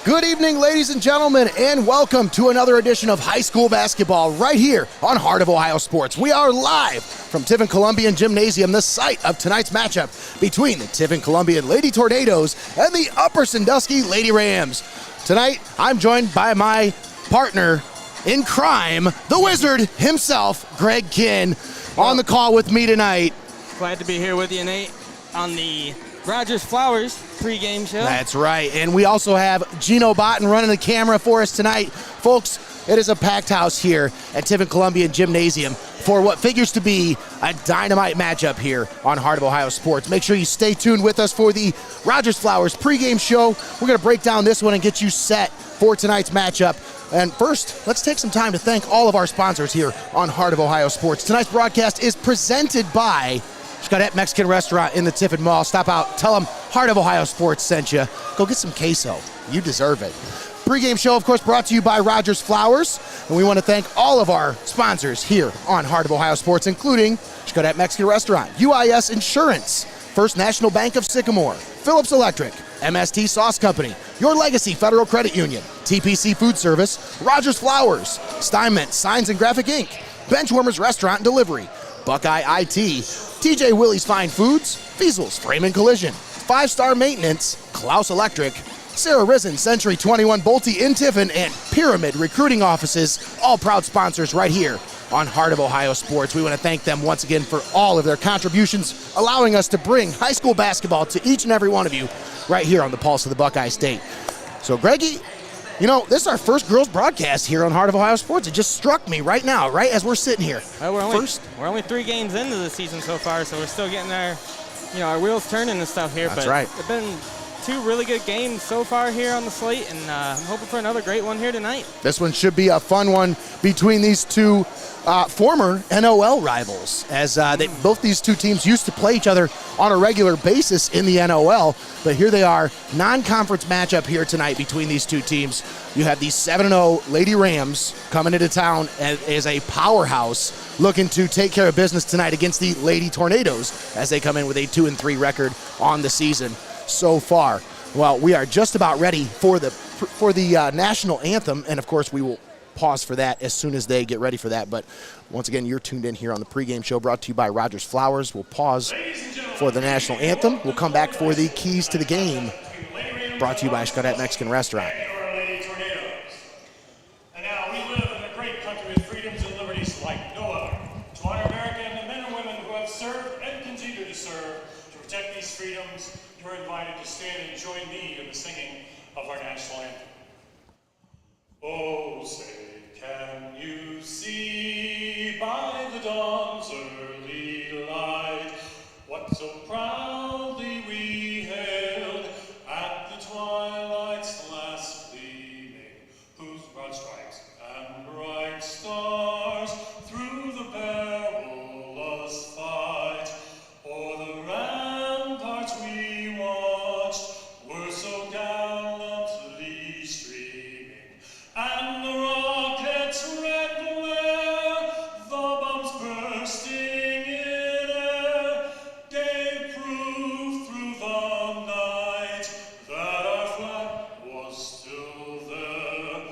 Good evening, ladies and gentlemen, and welcome to another edition of high school basketball right here on Heart of Ohio Sports. We are live from Tiffin Columbian Gymnasium, the site of tonight's matchup between the Tiffin Columbian Lady Tornadoes and the Upper Sandusky Lady Rams. Tonight, I'm joined by my partner in crime, the wizard himself, Greg Kinn, on the call with me tonight. Glad to be here with you, Nate, on the Rodgers Flowers pregame show. That's right, and we also have Gino Botten running the camera for us tonight. Folks, it is a packed house here at Tiffin Columbian Gymnasium for what figures to be a dynamite matchup here on Heart of Ohio Sports. Make sure you stay tuned with us for the Rodgers Flowers pregame show. We're going to break down this one and get you set for tonight's matchup. And first, let's take some time to thank all of our sponsors here on Heart of Ohio Sports. Tonight's broadcast is presented by Xcaret Mexican Restaurant in the Tiffin Mall. Stop out, tell them Heart of Ohio Sports sent you. Go get some queso. You deserve it. Pre-game show, of course, brought to you by Rodgers Flowers. And we want to thank all of our sponsors here on Heart of Ohio Sports, including Xcaret Mexican Restaurant, UIS Insurance, First National Bank of Sycamore, Phillips Electric, MST Sauce Company, Your Legacy Federal Credit Union, TPC Food Service, Rodgers Flowers, Steinmetz Signs and Graphic Inc., Benchwarmers Restaurant and Delivery, Buckeye IT, TJ Willies Fine Foods, Feasel's Frame and Collision, 5-Star Maintenance, Clouse Electric, Sara, Reisen, Century 21 Bolte in Tiffin, and Pyramid Recruiting Offices, all proud sponsors right here on Heart of Ohio Sports. We want to thank them once again for all of their contributions, allowing us to bring high school basketball to each and every one of you right here on the pulse of the Buckeye State. So, Greggy, you know, this is our first girls broadcast here on Heart of Ohio Sports. It just struck me right now, right as we're sitting here. We're only 3 games into the season so far, so we're still getting our wheels turning and stuff here. That's but right. It's been 2 really good games so far here on the slate, and I'm hoping for another great one here tonight. This one should be a fun one between these two former NOL rivals, as both these two teams used to play each other on a regular basis in the NOL, but here they are, non-conference matchup here tonight between these two teams. You have the 7-0 Lady Rams coming into town as a powerhouse, looking to take care of business tonight against the Lady Tornadoes as they come in with a 2-3 record on the season so far. Well, we are just about ready for the national anthem, and of course we will pause for that as soon as they get ready for that. But once again, you're tuned in here on the pregame show brought to you by Rodgers Flowers. We'll pause for the national anthem. We'll come back for the keys to the game brought to you by Xcaret Mexican Restaurant. And now we live in a great country with freedoms and liberties like no other. To honor America and the men and women who have served and continue to serve to protect these freedoms, you're invited to stand and join me in the singing of our national anthem. Oh, say, can you see by the dawn's early light what so proudly we hailed at the twilight's last gleaming, whose broad stripes and bright stars through the perilous fight o'er the ramparts we watched were so gallantly streaming, and the rockets' red glare, the bombs bursting in air, gave proof through the night that our flag was still there.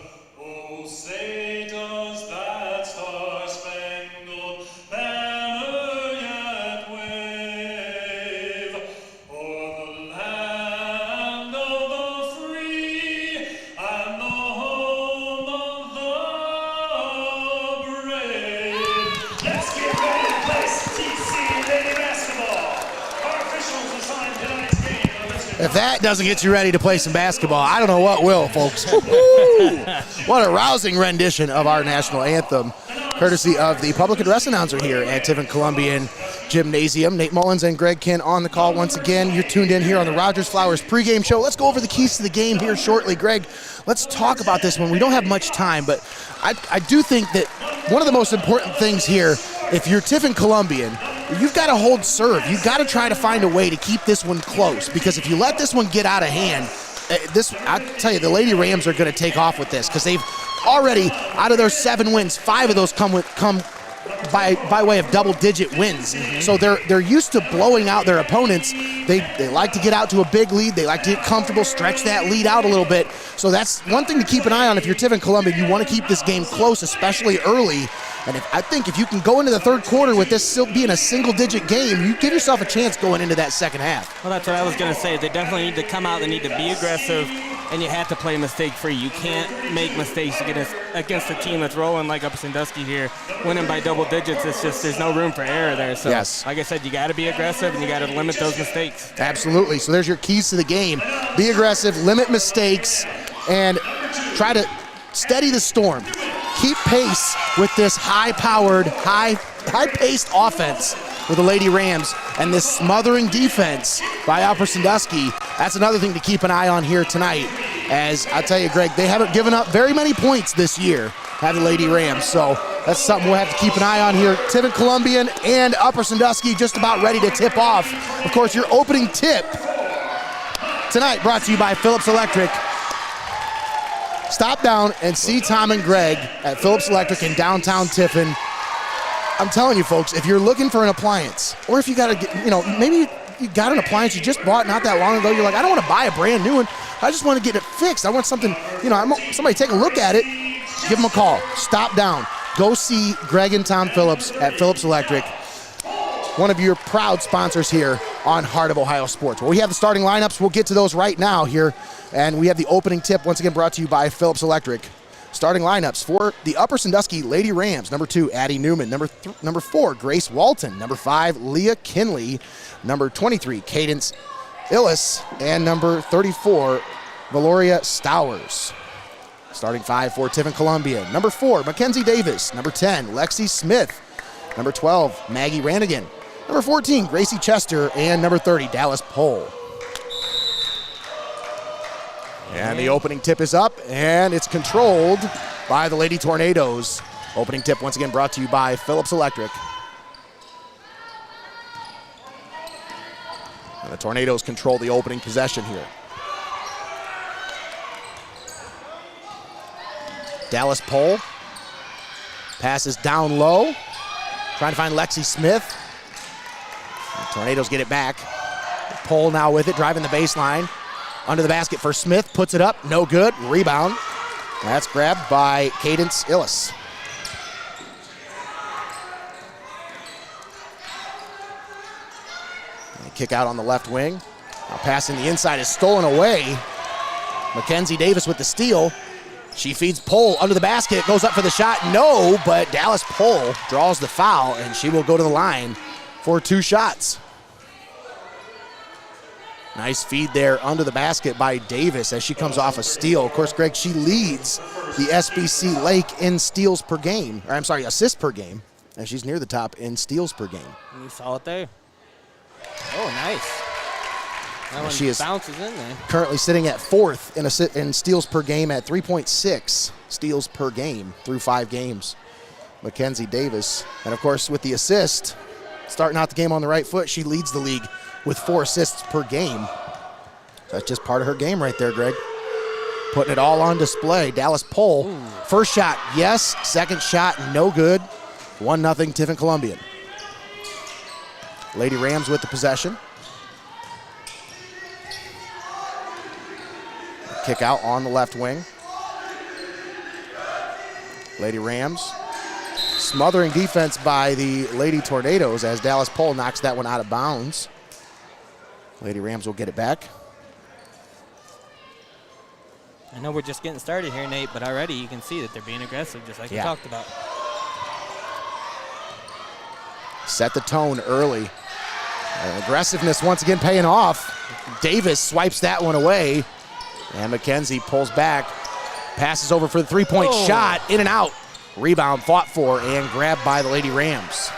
Oh, say does that star-spangled banner yet wave o'er the land of the free and the home of the brave. Let's get ready to play some TC Lady Basketball. Our officials assigned tonight's game are listed. If that doesn't get you ready to play some basketball, I don't know what will, folks. What a rousing rendition of our national anthem, courtesy of the public address announcer here at Tiffin Columbian Gymnasium. Nate Mullins and Greg Kinn on the call once again. You're tuned in here on the Rodgers Flowers pregame show. Let's go over the keys to the game here shortly. Greg, let's talk about this one. We don't have much time, but I do think that one of the most important things here, if you're Tiffin Columbian, you've got to hold serve. You've got to try to find a way to keep this one close, because if you let this one get out of hand, I'll tell you, the Lady Rams are going to take off with this, because they've already, out of their 7 wins, 5 of those come by way of double-digit wins. So they're used to blowing out their opponents. They like to get out to a big lead. They like to get comfortable, stretch that lead out a little bit. So that's one thing to keep an eye on if you're Tiffin Columbian. You want to keep this game close, especially early. And I think if you can go into the third quarter with this still being a single-digit game, you give yourself a chance going into that second half. Well, that's what I was going to say. They definitely need to come out. They need to be aggressive, and you have to play mistake-free. You can't make mistakes against a team that's rolling like Upper Sandusky here, winning by double digits. It's just there's no room for error there. So, yes. Like I said, you got to be aggressive, and you got to limit those mistakes. Absolutely. So there's your keys to the game. Be aggressive, limit mistakes, and try to steady the storm. Keep pace with this high-powered, high-paced offense with the Lady Rams and this smothering defense by Upper Sandusky. That's another thing to keep an eye on here tonight. As I'll tell you, Greg, they haven't given up very many points this year, have the Lady Rams. So that's something we'll have to keep an eye on here. Tiffin Columbian and Upper Sandusky just about ready to tip off. Of course, your opening tip tonight brought to you by Phillips Electric. Stop down and see Tom and Greg at Phillips Electric in downtown Tiffin. I'm telling you, folks, if you're looking for an appliance, or if you got to, maybe you got an appliance you just bought not that long ago, you're like, I don't want to buy a brand new one. I just want to get it fixed. I want something, I want somebody to take a look at it. Give them a call. Stop down. Go see Greg and Tom Phillips at Phillips Electric, one of your proud sponsors here on Heart of Ohio Sports. Well, we have the starting lineups. We'll get to those right now here. And we have the opening tip, once again brought to you by Phillips Electric. Starting lineups for the Upper Sandusky Lady Rams. Number 2, Addie Newman. Number 4, Grace Walton. Number 5, Leah Kinley. Number 23, Cadence Illis. And number 34, Valoria Stowers. Starting 5 for Tiffin Columbian. Number 4, Mackenzie Davis. Number 10, Lexi Smith. Number 12, Maggie Rannigan. Number 14, Gracie Chester. And number 30, Dallas Pohl. And the opening tip is up, and it's controlled by the Lady Tornadoes. Opening tip once again brought to you by Phillips Electric. And the Tornadoes control the opening possession here. Dallas Pohl passes down low, trying to find Lexi Smith. The Tornadoes get it back. Pohl now with it, driving the baseline. Under the basket for Smith, puts it up, no good, rebound. That's grabbed by Cadence Illis. Kick out on the left wing. Now passing the inside is stolen away. Mackenzie Davis with the steal. She feeds Pohl under the basket, goes up for the shot, no, but Dallas Pohl draws the foul, and she will go to the line for 2 shots. Nice feed there under the basket by Davis as she comes off a steal. Of course, Greg, she leads the SBC Lake in steals per game, or I'm sorry, assists per game, and she's near the top in steals per game. You saw it there. Oh, nice. That one she is bounces in there. Currently sitting at 4th in steals per game at 3.6 steals per game through 5 games. Mackenzie Davis, and of course with the assist, starting out the game on the right foot, she leads the league with 4 assists per game. That's just part of her game right there, Greg. Putting it all on display. Dallas Pohl, first shot, yes. Second shot, no good. 1-0 Tiffin Columbian. Lady Rams with the possession. Kick out on the left wing. Lady Rams. Smothering defense by the Lady Tornadoes as Dallas Pohl knocks that one out of bounds. Lady Rams will get it back. I know we're just getting started here, Nate, but already you can see that they're being aggressive, just like we talked about. Set the tone early. Aggressiveness once again paying off. Davis swipes that one away. And Mackenzie pulls back. Passes over for the three-point shot. In and out. Rebound fought for and grabbed by the Lady Rams.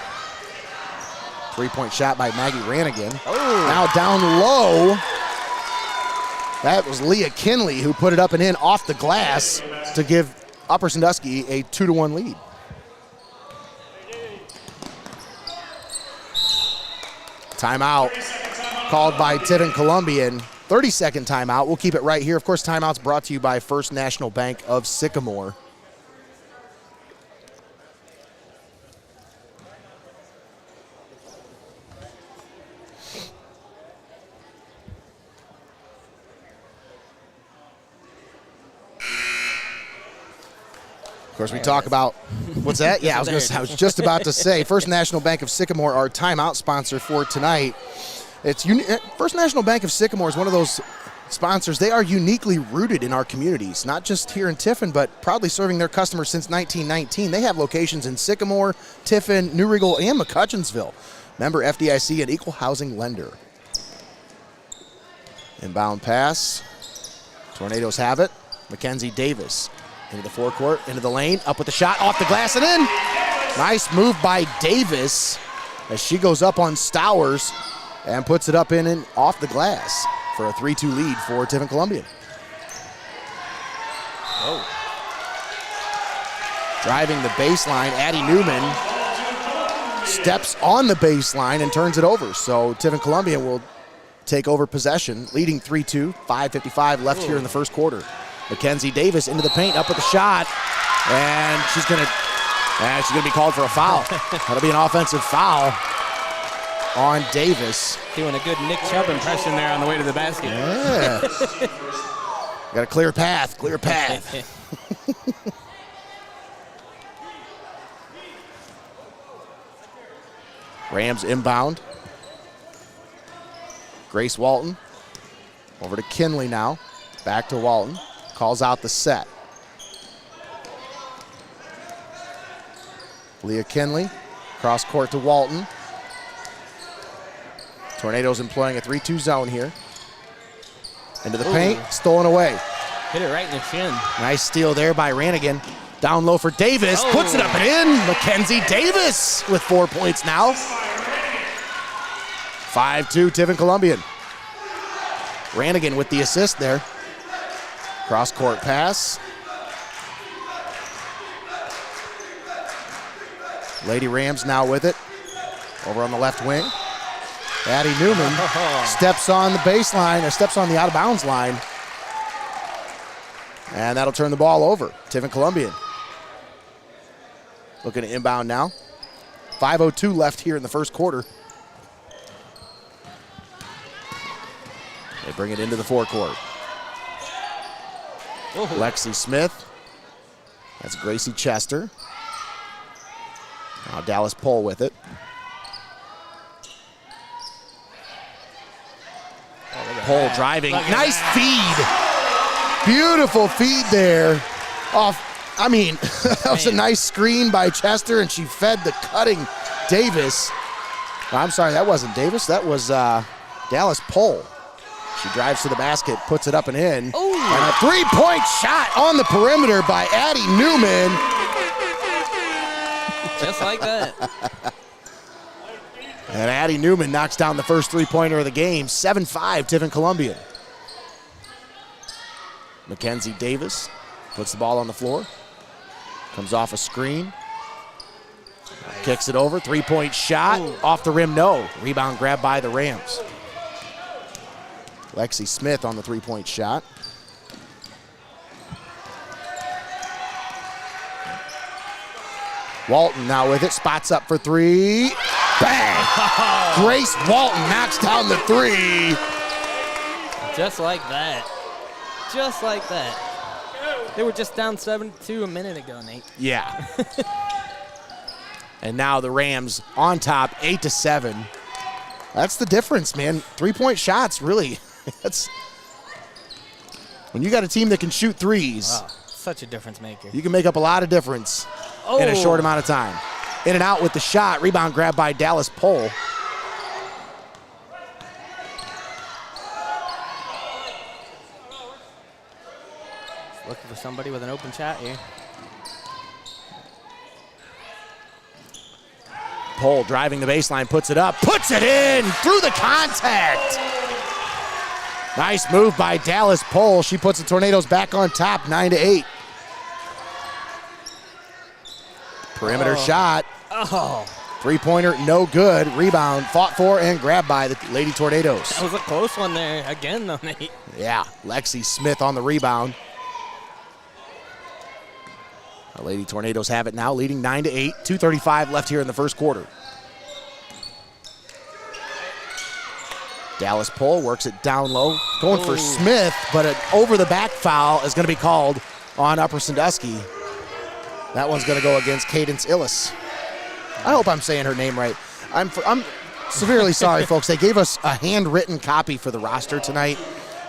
Three-point shot by Maggie Rannigan. Now down low. That was Leah Kinley who put it up and in off the glass to give Upper Sandusky a 2-1 lead. Timeout called by Tiffin Columbian. 30-second timeout. We'll keep it right here. Of course, timeout's brought to you by First National Bank of Sycamore. Of course, we talk about, what's that? Yeah, I was just about to say, First National Bank of Sycamore, our timeout sponsor for tonight. First National Bank of Sycamore is one of those sponsors. They are uniquely rooted in our communities, not just here in Tiffin, but proudly serving their customers since 1919. They have locations in Sycamore, Tiffin, New Riegel, and McCutcheonsville. Member FDIC, an equal housing lender. Inbound pass. Tornadoes have it. Mackenzie Davis into the forecourt, into the lane, up with the shot, off the glass and in. Nice move by Davis as she goes up on Stowers and puts it up in and off the glass for a 3-2 lead for Tiffin Columbian. Oh. Driving the baseline, Addie Newman steps on the baseline and turns it over. So Tiffin Columbian will take over possession, leading 3-2, 5:55 left here in the first quarter. Mackenzie Davis into the paint, up with the shot, and she's gonna be called for a foul. That'll be an offensive foul on Davis. Doing a good Nick Chubb impression there on the way to the basket. Yeah. Got a clear path, Rams inbound. Grace Walton over to Kinley now. Back to Walton. Calls out the set. Leah Kinley, cross court to Walton. Tornadoes employing a 3-2 zone here. Into the paint, stolen away. Hit it right in the chin. Nice steal there by Rannigan. Down low for Davis, puts it up and in. Mackenzie Davis with 4 points now. 5-2 Tiffin Columbian. Rannigan with the assist there. Cross court pass. Lady Rams now with it. Over on the left wing. Addie Newman steps on the baseline, or steps on the out of bounds line. And that'll turn the ball over. Tiffin Columbian. Looking to inbound now. 5:02 left here in the first quarter. They bring it into the forecourt. Lexi Smith. That's Gracie Chester. Now Dallas Pohl with it. Pohl driving. Nice feed. Beautiful feed there. That was a nice screen by Chester, and she fed the cutting Davis. I'm sorry, that wasn't Davis. That was Dallas Pohl. She drives to the basket, puts it up and in. Ooh. And a three-point shot on the perimeter by Addie Newman. Just like that. And Addie Newman knocks down the first three-pointer of the game. 7-5 Tiffin Columbian. Mackenzie Davis puts the ball on the floor. Comes off a screen. Kicks it over. Three-point shot. Ooh. Off the rim, no. Rebound grab by the Rams. Lexi Smith on the three-point shot. Walton now with it. Spots up for three. Bang! Grace Walton knocks down the three. Just like that. Just like that. They were just down 7-2 a minute ago, Nate. Yeah. And now the Rams on top, 8-7. That's the difference, man. Three-point shots, really. That's when you got a team that can shoot threes. Wow, such a difference maker. You can make up a lot of difference in a short amount of time. In and out with the shot. Rebound grab by Dallas Pohl. Looking for somebody with an open shot here. Pohl driving the baseline, puts it up, puts it in through the contact. Nice move by Dallas Pohl. She puts the Tornadoes back on top, 9-8. Perimeter shot. Oh. Three-pointer, no good. Rebound, fought for and grabbed by the Lady Tornadoes. That was a close one there again, though, Nate. Yeah, Lexi Smith on the rebound. The Lady Tornadoes have it now, leading 9-8. 2:35 left here in the first quarter. Dallas Pohl works it down low, going for Smith, but an over-the-back foul is going to be called on Upper Sandusky. That one's going to go against Cadence Illis. I hope I'm saying her name right. I'm severely sorry, folks. They gave us a handwritten copy for the roster tonight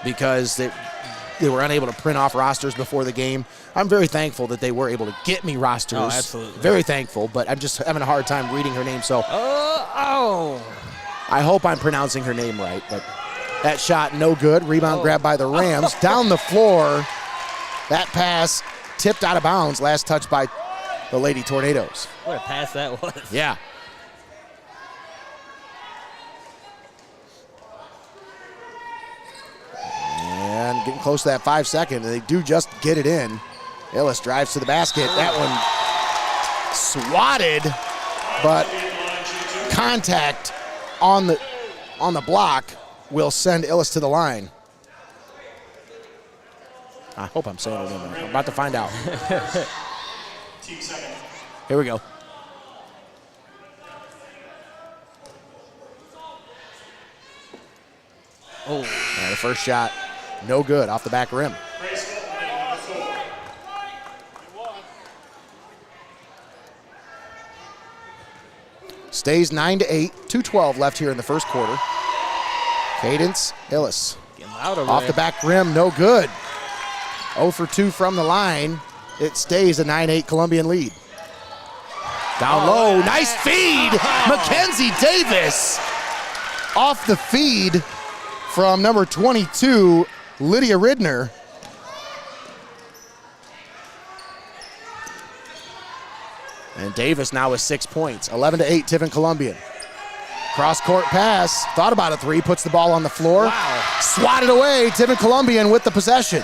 because they were unable to print off rosters before the game. I'm very thankful that they were able to get me rosters. Oh, absolutely. Very thankful, but I'm just having a hard time reading her name. So I hope I'm pronouncing her name right. But that shot, no good. Rebound grabbed by the Rams. Down the floor. That pass tipped out of bounds. Last touch by the Lady Tornadoes. What a pass that was. Yeah. And getting close to that 5 second, and they do just get it in. Illis drives to the basket. That one swatted, but contact on the block will send Illis to the line. I hope I'm saying it right. I'm about to find out. Here we go. Oh, And the first shot, no good, off the back rim. Stays 9-8, 2:12 left here in the first quarter. Cadence Illis. getting loud over Off there. the back rim, no good. 0 for 2 from the line. It stays a 9-8 Columbian lead. Down low, nice feed. Mackenzie Davis off the feed from number 22, Lydia Ridner. And Davis now with 6 points, 11-8 Tiffin Columbian. Cross-court pass, thought about a three, puts the ball on the floor. Wow. Swatted away, Tiffin Columbian with the possession.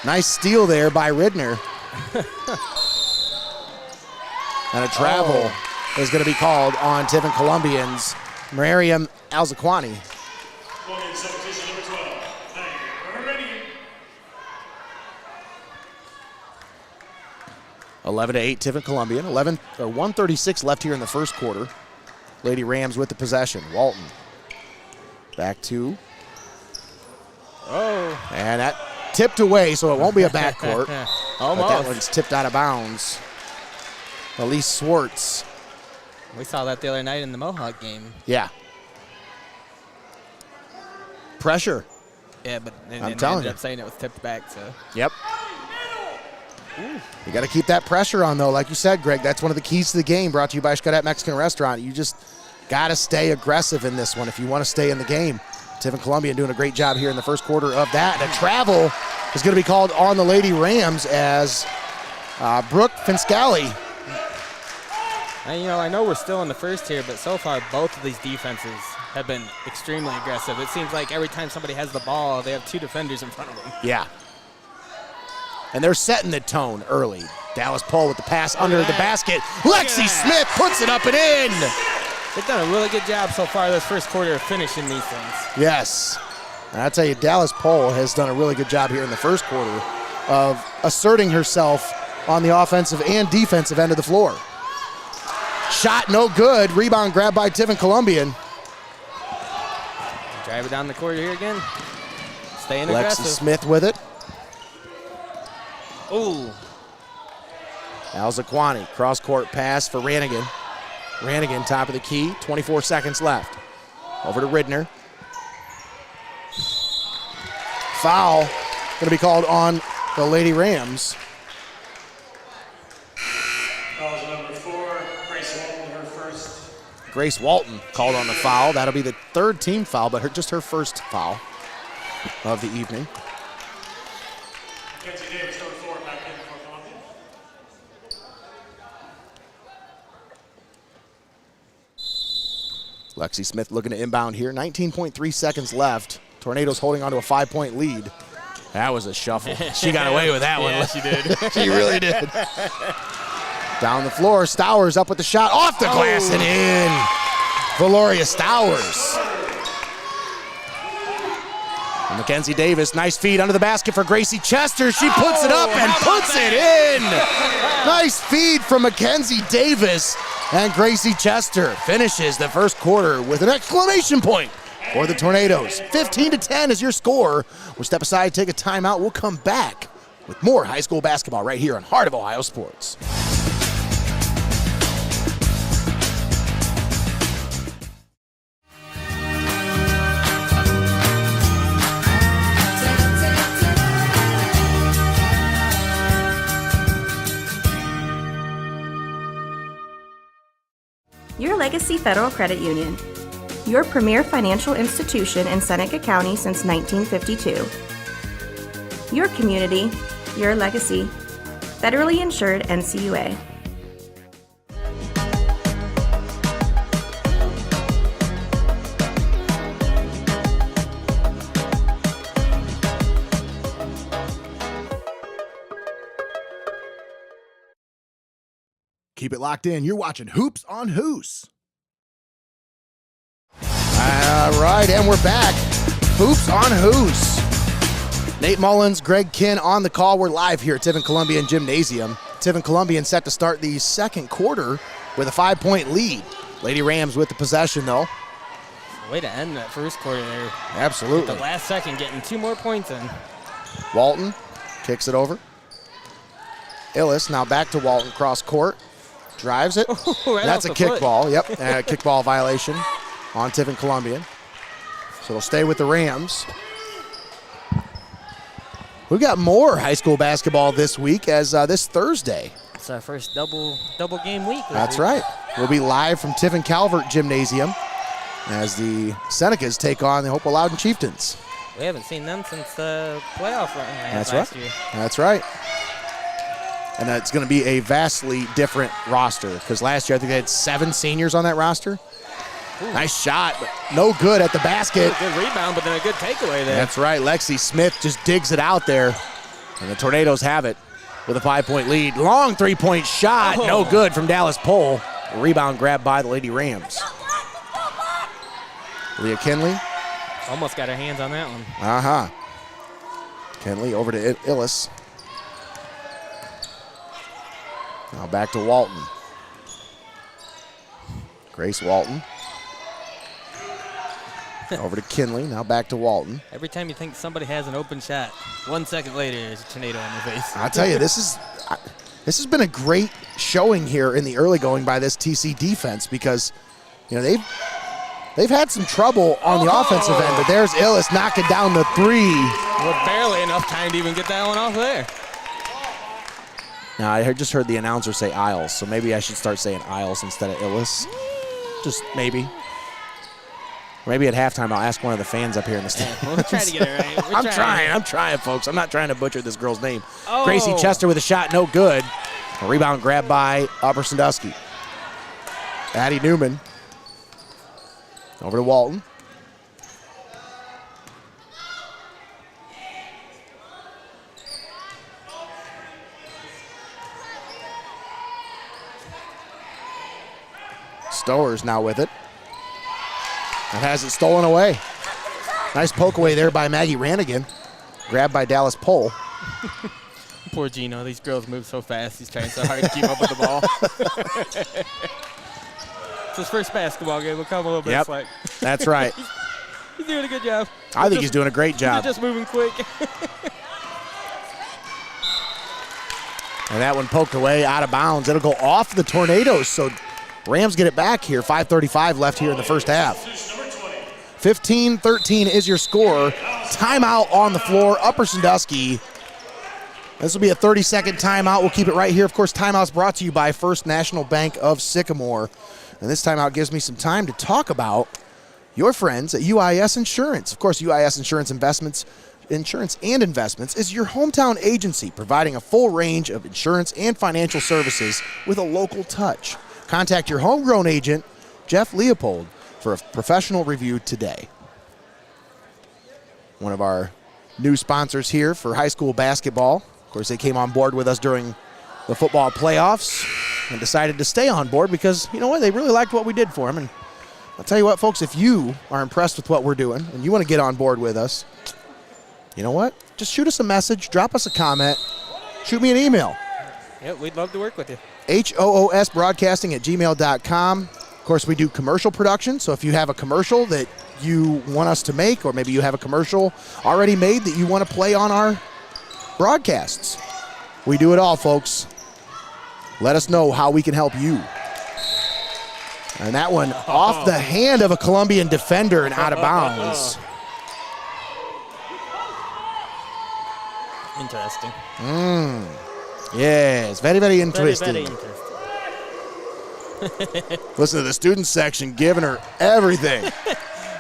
Nice steal there by Ridner. And a travel is going to be called on Tiffin Columbian's Miriam Alzaquani. Columbian substitution number 12. Thank you. We're ready. 11-8 Tiffin Columbian. 1:36 left here in the first quarter. Lady Rams with the possession. Walton back to. Oh. And that tipped away, so it won't be a backcourt. Almost. But that one's tipped out of bounds. Elise Swartz. We saw that the other night in the Mohawk game. Yeah. Pressure. Yeah, but I'm they telling ended you. up saying it was tipped back, so. Yep. You got to keep that pressure on, though. Like you said, Greg, that's one of the keys to the game, brought to you by Xcaret Mexican Restaurant. You just got to stay aggressive in this one if you want to stay in the game. Tiffin Columbian doing a great job here in the first quarter of that. And a travel is going to be called on the Lady Rams as Brooke Finscali. And, I know we're still in the first here, but so far both of these defenses have been extremely aggressive. It seems like every time somebody has the ball, they have two defenders in front of them. Yeah. And they're setting the tone early. Dallas Pohl with the pass under the basket. Lexi Smith puts it up and in. They've done a really good job so far this first quarter of finishing these things. Yes. And I tell you, Dallas Pohl has done a really good job here in the first quarter of asserting herself on the offensive and defensive end of the floor. Shot no good. Rebound grabbed by Tiffin Columbian. Drive it down the court here again. Staying Lexi aggressive. Smith with it. Ooh. Alzaquani, cross-court pass for Rannigan. Rannigan, top of the key, 24 seconds left. Over to Ridner. Foul going to be called on the Lady Rams. Foul is number 4, Grace Walton, her first. Grace Walton called on the foul. That'll be the third team foul, but just her first foul of the evening. Mackenzie Davis, number 4, back in for Columbia. Lexi Smith looking to inbound here. 19.3 seconds left. Tornadoes holding on to a 5-point lead. That was a shuffle. She got away with that one. Yeah, she did. She really did. Down the floor, Stowers up with the shot. Off the glass and in. Valoria Stowers. And Mackenzie Davis, nice feed under the basket for Gracie Chester. She puts it up and puts it in. Nice feed from Mackenzie Davis. And Gracie Chester finishes the first quarter with an exclamation point for the Tornadoes. 15-10 is your score. We'll step aside, take a timeout. We'll come back with more high school basketball right here on Heart of Ohio Sports. Legacy Federal Credit Union, your premier financial institution in Seneca County since 1952. Your community, your legacy. Federally insured NCUA. Keep it locked in. You're watching Hoops on Hoos. All right, and we're back. Hoops on Hoos. Nate Mullins, Greg Kinn on the call. We're live here at Tiffin Columbian Gymnasium. Tiffin Columbian set to start the second quarter with a 5-point lead. Lady Rams with the possession, though. Way to end that first quarter there. Absolutely. At the last second, getting 2 more points in. Walton kicks it over. Illis now back to Walton, cross court. Drives it. Right That's a off the foot. kickball. Yep, kickball violation on Tiffin Columbian. So it'll stay with the Rams. We've got more high school basketball this week as this Thursday. It's our first double game week. That's right. We'll be live from Tiffin Calvert Gymnasium as the Senecas take on the Hopewell Loudon Chieftains. We haven't seen them since the playoff run That's last right. year. That's right. And it's going to be a vastly different roster because last year I think they had 7 seniors on that roster. Ooh. Nice shot, but no good at the basket. Good rebound, but then a good takeaway there. That's right. Lexi Smith just digs it out there, and the Tornadoes have it with a 5-point lead. Long 3-point shot, no good from Dallas Pohl. Rebound grabbed by the Lady Rams. Leah Kinley. Almost got her hands on that one. Uh-huh. Kinley over to Illis. Now back to Walton. Grace Walton. Over to Kinley. Now back to Walton. Every time you think somebody has an open shot, 1 second later, there's a tornado on their face. I tell you, this has been a great showing here in the early going by this TC defense because, you know, they've had some trouble on the offensive end, but there's Illis knocking down the 3. Well, barely enough time to even get that one off there. Now, I just heard the announcer say Isles, so maybe I should start saying Isles instead of Illis. Just maybe. Maybe at halftime I'll ask one of the fans up here in the stands. We'll try to get it right. I'm trying, folks. I'm not trying to butcher this girl's name. Gracie Chester with a shot, no good. A rebound grabbed by Upper Sandusky. Addie Newman. Over to Walton. Stowers now with it. And has it stolen away. Nice poke away there by Maggie Rannigan. Grabbed by Dallas Pohl. Poor Gino. These girls move so fast. He's trying so hard to keep up with the ball. It's his first basketball game. We'll come a little bit slack. That's right. He's doing a good job. I think he's doing a great job. He's just moving quick. And that one poked away out of bounds. It'll go off the Tornadoes. So Rams get it back here. 5:35 left here in the first half. 15-13 is your score. Timeout on the floor. Upper Sandusky. This will be a 30-second timeout. We'll keep it right here. Of course, timeout's brought to you by First National Bank of Sycamore. And this timeout gives me some time to talk about your friends at UIS Insurance. Of course, UIS Insurance and Investments is your hometown agency providing a full range of insurance and financial services with a local touch. Contact your homegrown agent, Jeff Leopold, for a professional review today. One of our new sponsors here for high school basketball. Of course, they came on board with us during the football playoffs and decided to stay on board because, you know what, they really liked what we did for them. And I'll tell you what, folks, if you are impressed with what we're doing and you want to get on board with us, you know what? Just shoot us a message, drop us a comment, shoot me an email. Yep, we'd love to work with you. hoosbroadcasting@gmail.com. Of course, we do commercial production, so if you have a commercial that you want us to make, or maybe you have a commercial already made that you want to play on our broadcasts, we do it all, folks. Let us know how we can help you. And that one off the hand of a Columbian defender and out of bounds. Interesting. Yes, very, very interesting. Very, very interesting. Listen to the student section giving her everything.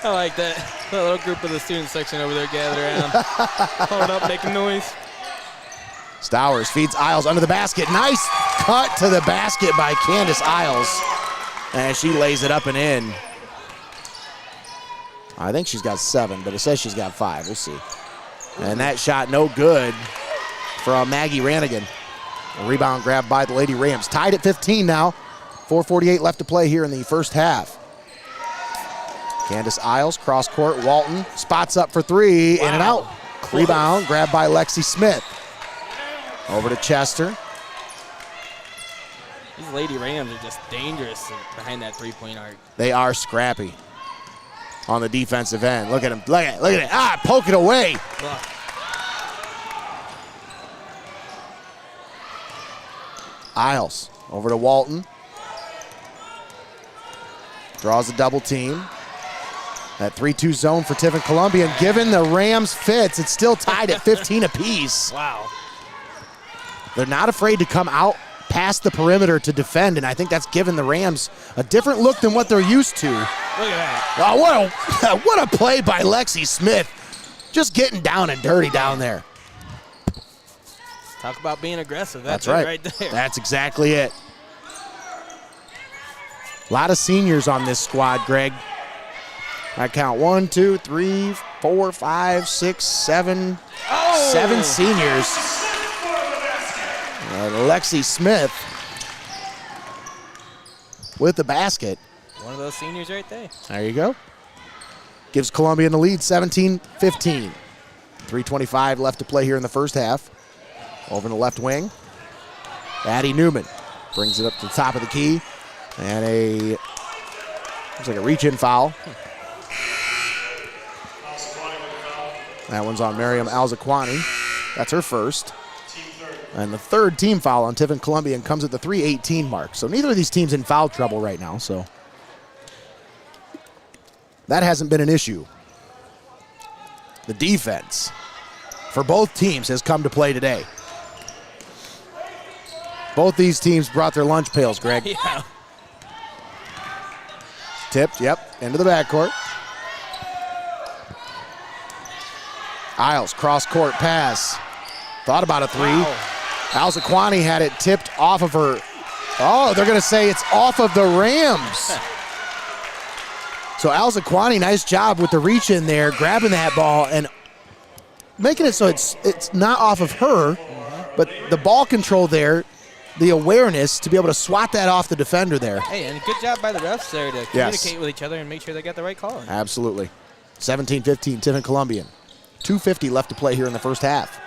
I like that. That little group of the student section over there gathered around. Hold up, making noise. Stowers feeds Isles under the basket. Nice cut to the basket by Candace Isles. And she lays it up and in. I think she's got 7, but it says she's got 5. We'll see. And that shot no good from Maggie Ranigan. A rebound grabbed by the Lady Rams. Tied at 15 now. 4:48 left to play here in the first half. Candace Isles, cross court. Walton spots up for 3. Wow. In and out. Close. Rebound grabbed by Lexi Smith. Over to Chester. These Lady Rams are just dangerous behind that three-point arc. They are scrappy on the defensive end. Look at him. Look at it. Ah, poke it away. Ugh. Isles over to Walton. Draws a double team. That 3-2 zone for Tiffin Columbian. Given the Rams fits, it's still tied at 15 apiece. Wow. They're not afraid to come out past the perimeter to defend, and I think that's given the Rams a different look than what they're used to. Look at that. Oh, what a play by Lexi Smith. Just getting down and dirty down there. Talk about being aggressive. That's right there. That's exactly it. A lot of seniors on this squad, Greg. I count 1, 2, 3, 4, 5, 6, 7. 7 seniors. Lexi Smith with the basket. One of those seniors right there. There you go. Gives Columbian the lead, 17-15. 3:25 left to play here in the first half. Over in the left wing. Addie Newman brings it up to the top of the key. And looks like a reach-in foul. That one's on Miriam Alzaquani. That's her first. And the third team foul on Tiffin Columbian comes at the 3:18 mark. So neither of these teams in foul trouble right now. So that hasn't been an issue. The defense for both teams has come to play today. Both these teams brought their lunch pails, Greg. Yeah. Tipped, yep, into the backcourt. Isles, cross-court pass. Thought about a 3. Wow. Alzaquani had it tipped off of her. Oh, they're going to say it's off of the Rams. So Alzaquani, nice job with the reach in there, grabbing that ball and making it so it's not off of her, but the ball control there, the awareness to be able to swat that off the defender there. Hey, and good job by the refs there to communicate with each other and make sure they got the right call. Absolutely. 17-15, Tiffin Columbian. 2:50 left to play here in the first half.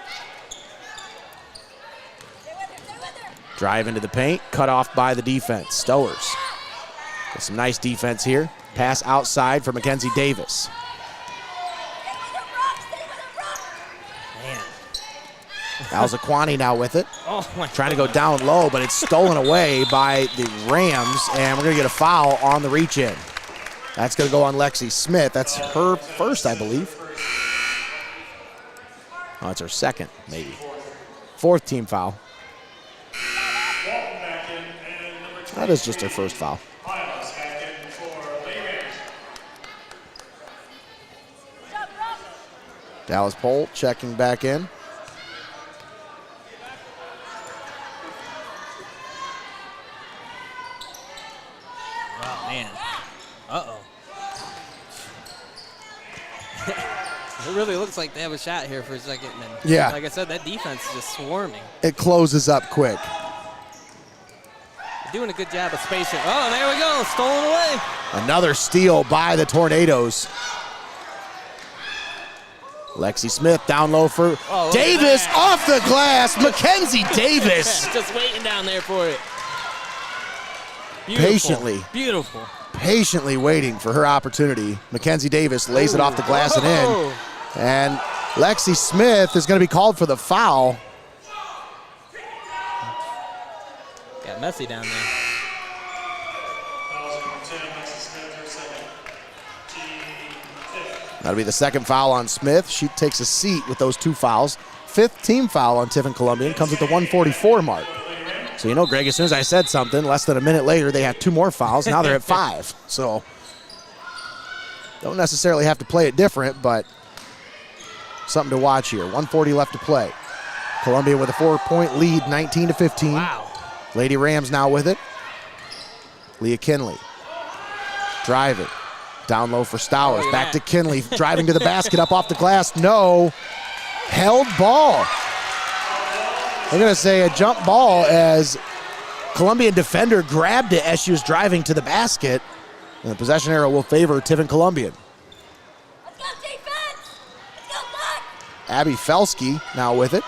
Drive into the paint, cut off by the defense. Stowers. Got some nice defense here. Pass outside for Mackenzie Davis. Man. Alzaquani now with it. Oh my Trying to go down low, but it's stolen away by the Rams, and we're going to get a foul on the reach-in. That's going to go on Lexi Smith. That's her first, I believe. Oh, it's her second, maybe. 4th team foul. That is just her first foul. Dallas Pohl checking back in. Oh, man. Uh-oh. It really looks like they have a shot here for a second. And yeah. Like I said, that defense is just swarming. It closes up quick. Doing a good job of spacing. Oh, there we go. Stolen away. Another steal by the Tornadoes. Lexi Smith down low for Davis off the glass. Mackenzie Davis. Just waiting down there for it. Beautiful. Beautiful. Patiently waiting for her opportunity. Mackenzie Davis lays it off the glass and in. And Lexi Smith is going to be called for the foul. Got messy down there. That'll be the second foul on Smith. She takes a seat with those 2 fouls. 5th team foul on Tiffin Columbian comes at the 1:44 mark. So, you know, Greg, as soon as I said something, less than a minute later, they have 2 more fouls. Now they're at 5. So, don't necessarily have to play it different, but something to watch here. 1:40 left to play. Columbia with a 4-point lead, 19-15. Wow. Lady Rams now with it. Leah Kinley driving. Down low for Stowers. Back to Kinley, driving to the basket, up off the glass. No. Held ball. I'm going to say a jump ball as Columbian defender grabbed it as she was driving to the basket. And the possession arrow will favor Tiffin Columbian. Let's go defense! Let's go Buck! Abby Felsky now with it.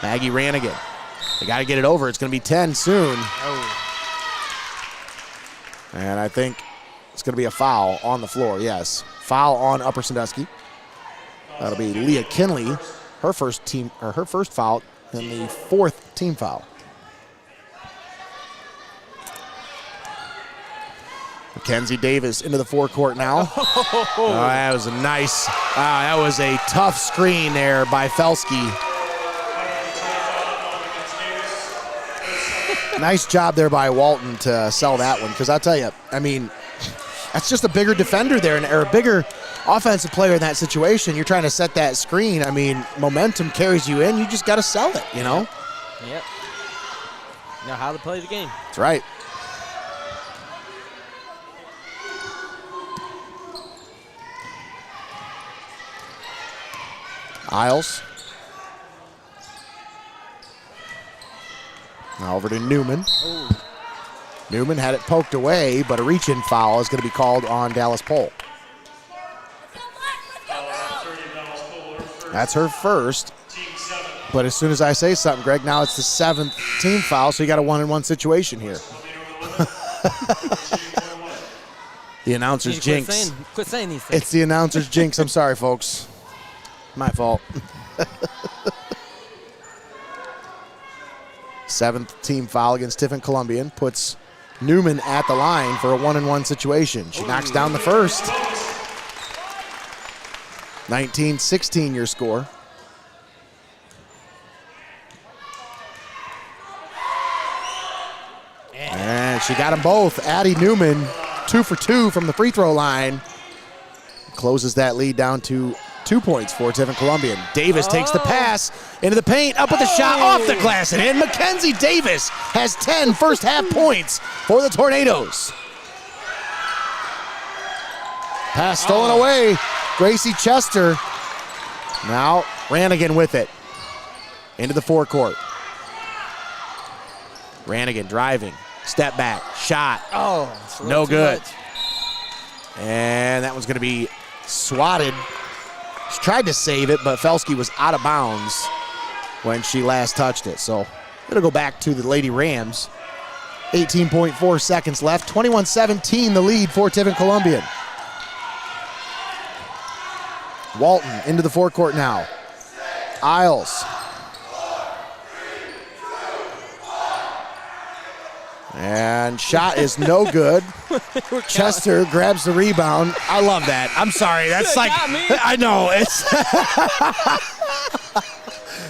Maggie Ranigan. They got to get it over. It's going to be 10 soon. Oh. And I think it's going to be a foul on the floor, yes. Foul on Upper Sandusky. That'll be Leah Kinley, her first foul, and the 4th team foul. Mackenzie Davis into the forecourt now. Oh, that was a nice, that was a tough screen there by Felsky. Nice job there by Walton to sell that one, because I'll tell you, I mean, that's just a bigger defender there, or a bigger offensive player in that situation. You're trying to set that screen. I mean, momentum carries you in. You just got to sell it, you know? Yep. Know how to play the game. That's right. Isles. Now over to Newman. Ooh. Newman had it poked away, but a reach-in foul is going to be called on Dallas Pohl. That's her first. But as soon as I say something, Greg, now it's the 7th team foul, so you got a 1-on-1 situation here. The announcer's jinx. Quit saying these things. It's the announcer's jinx. I'm sorry, folks. My fault. 7th team foul against Tiffin Columbian puts Newman at the line for a 1-on-1 situation. She knocks down the first. 19-16 your score. And she got them both. Addie Newman, 2 for 2 from the free throw line. Closes that lead down to 2 points for Tiffin Columbian. Davis takes the pass into the paint, up with the shot, off the glass and in. Mackenzie Davis has 10 first half points for the Tornadoes. Pass stolen away. Gracie Chester. Now Ranigan with it. Into the forecourt. Ranigan driving. Step back. Shot. Oh, no good. And that one's going to be swatted. She tried to save it, but Felsky was out of bounds when she last touched it. So it'll go back to the Lady Rams. 18.4 seconds left. 21-17 the lead for Tiffin Columbian. Walton into the forecourt now. Isles. And shot is no good. Chester grabs the rebound. I love that. I'm sorry. That's like, I know. It's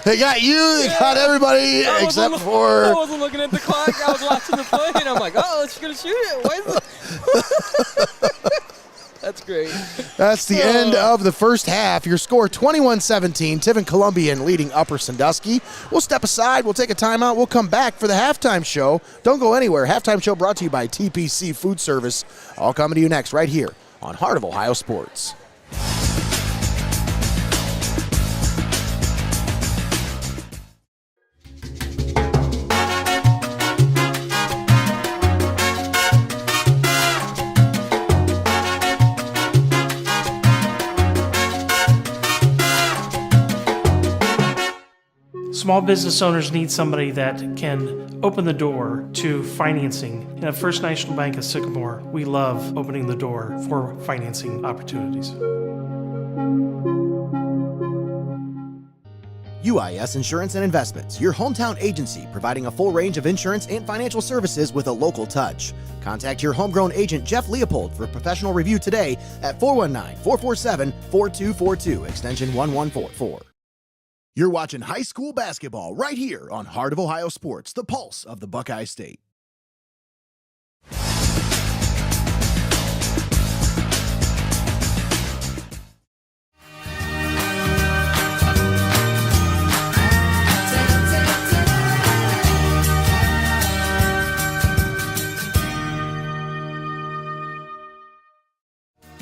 they got you. They got everybody except for. I wasn't looking at the clock. I was watching the play, and I'm like, oh, she's going to shoot it. Why is it? That's great. That's the end of the first half. Your score 21-17. Tiffin Columbian leading Upper Sandusky. We'll step aside. We'll take a timeout. We'll come back for the halftime show. Don't go anywhere. Halftime show brought to you by TPC Food Service. All coming to you next right here on Heart of Ohio Sports. Small business owners need somebody that can open the door to financing. And at First National Bank of Sycamore, we love opening the door for financing opportunities. UIS Insurance and Investments, your hometown agency providing a full range of insurance and financial services with a local touch. Contact your homegrown agent, Jeff Leopold, for a professional review today at 419-447-4242, extension 1144. You're watching high school basketball right here on Heart of Ohio Sports, the pulse of the Buckeye State.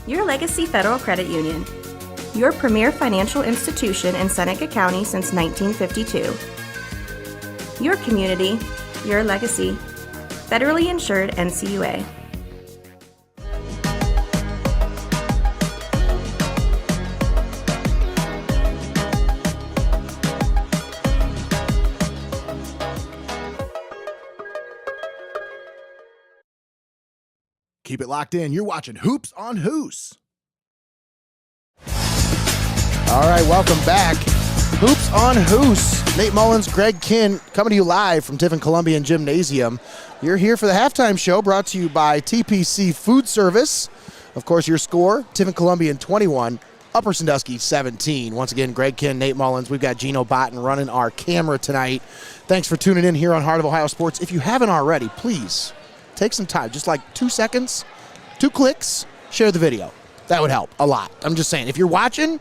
Your Legacy Federal Credit Union. Your premier financial institution in Seneca County since 1952. Your community, your legacy. Federally insured NCUA. Keep it locked in. You're watching Hoops on Hoos. All right, welcome back. Hoops on Hoos. Nate Mullins, Greg Kinn, coming to you live from Tiffin Columbian Gymnasium. You're here for the halftime show brought to you by TPC Food Service. Of course, your score, Tiffin Columbian 21, Upper Sandusky 17. Once again, Greg Kinn, Nate Mullins. We've got Gino Botten running our camera tonight. Thanks for tuning in here on Heart of Ohio Sports. If you haven't already, please take some time, just like 2 seconds, 2 clicks, share the video. That would help a lot. I'm just saying, if you're watching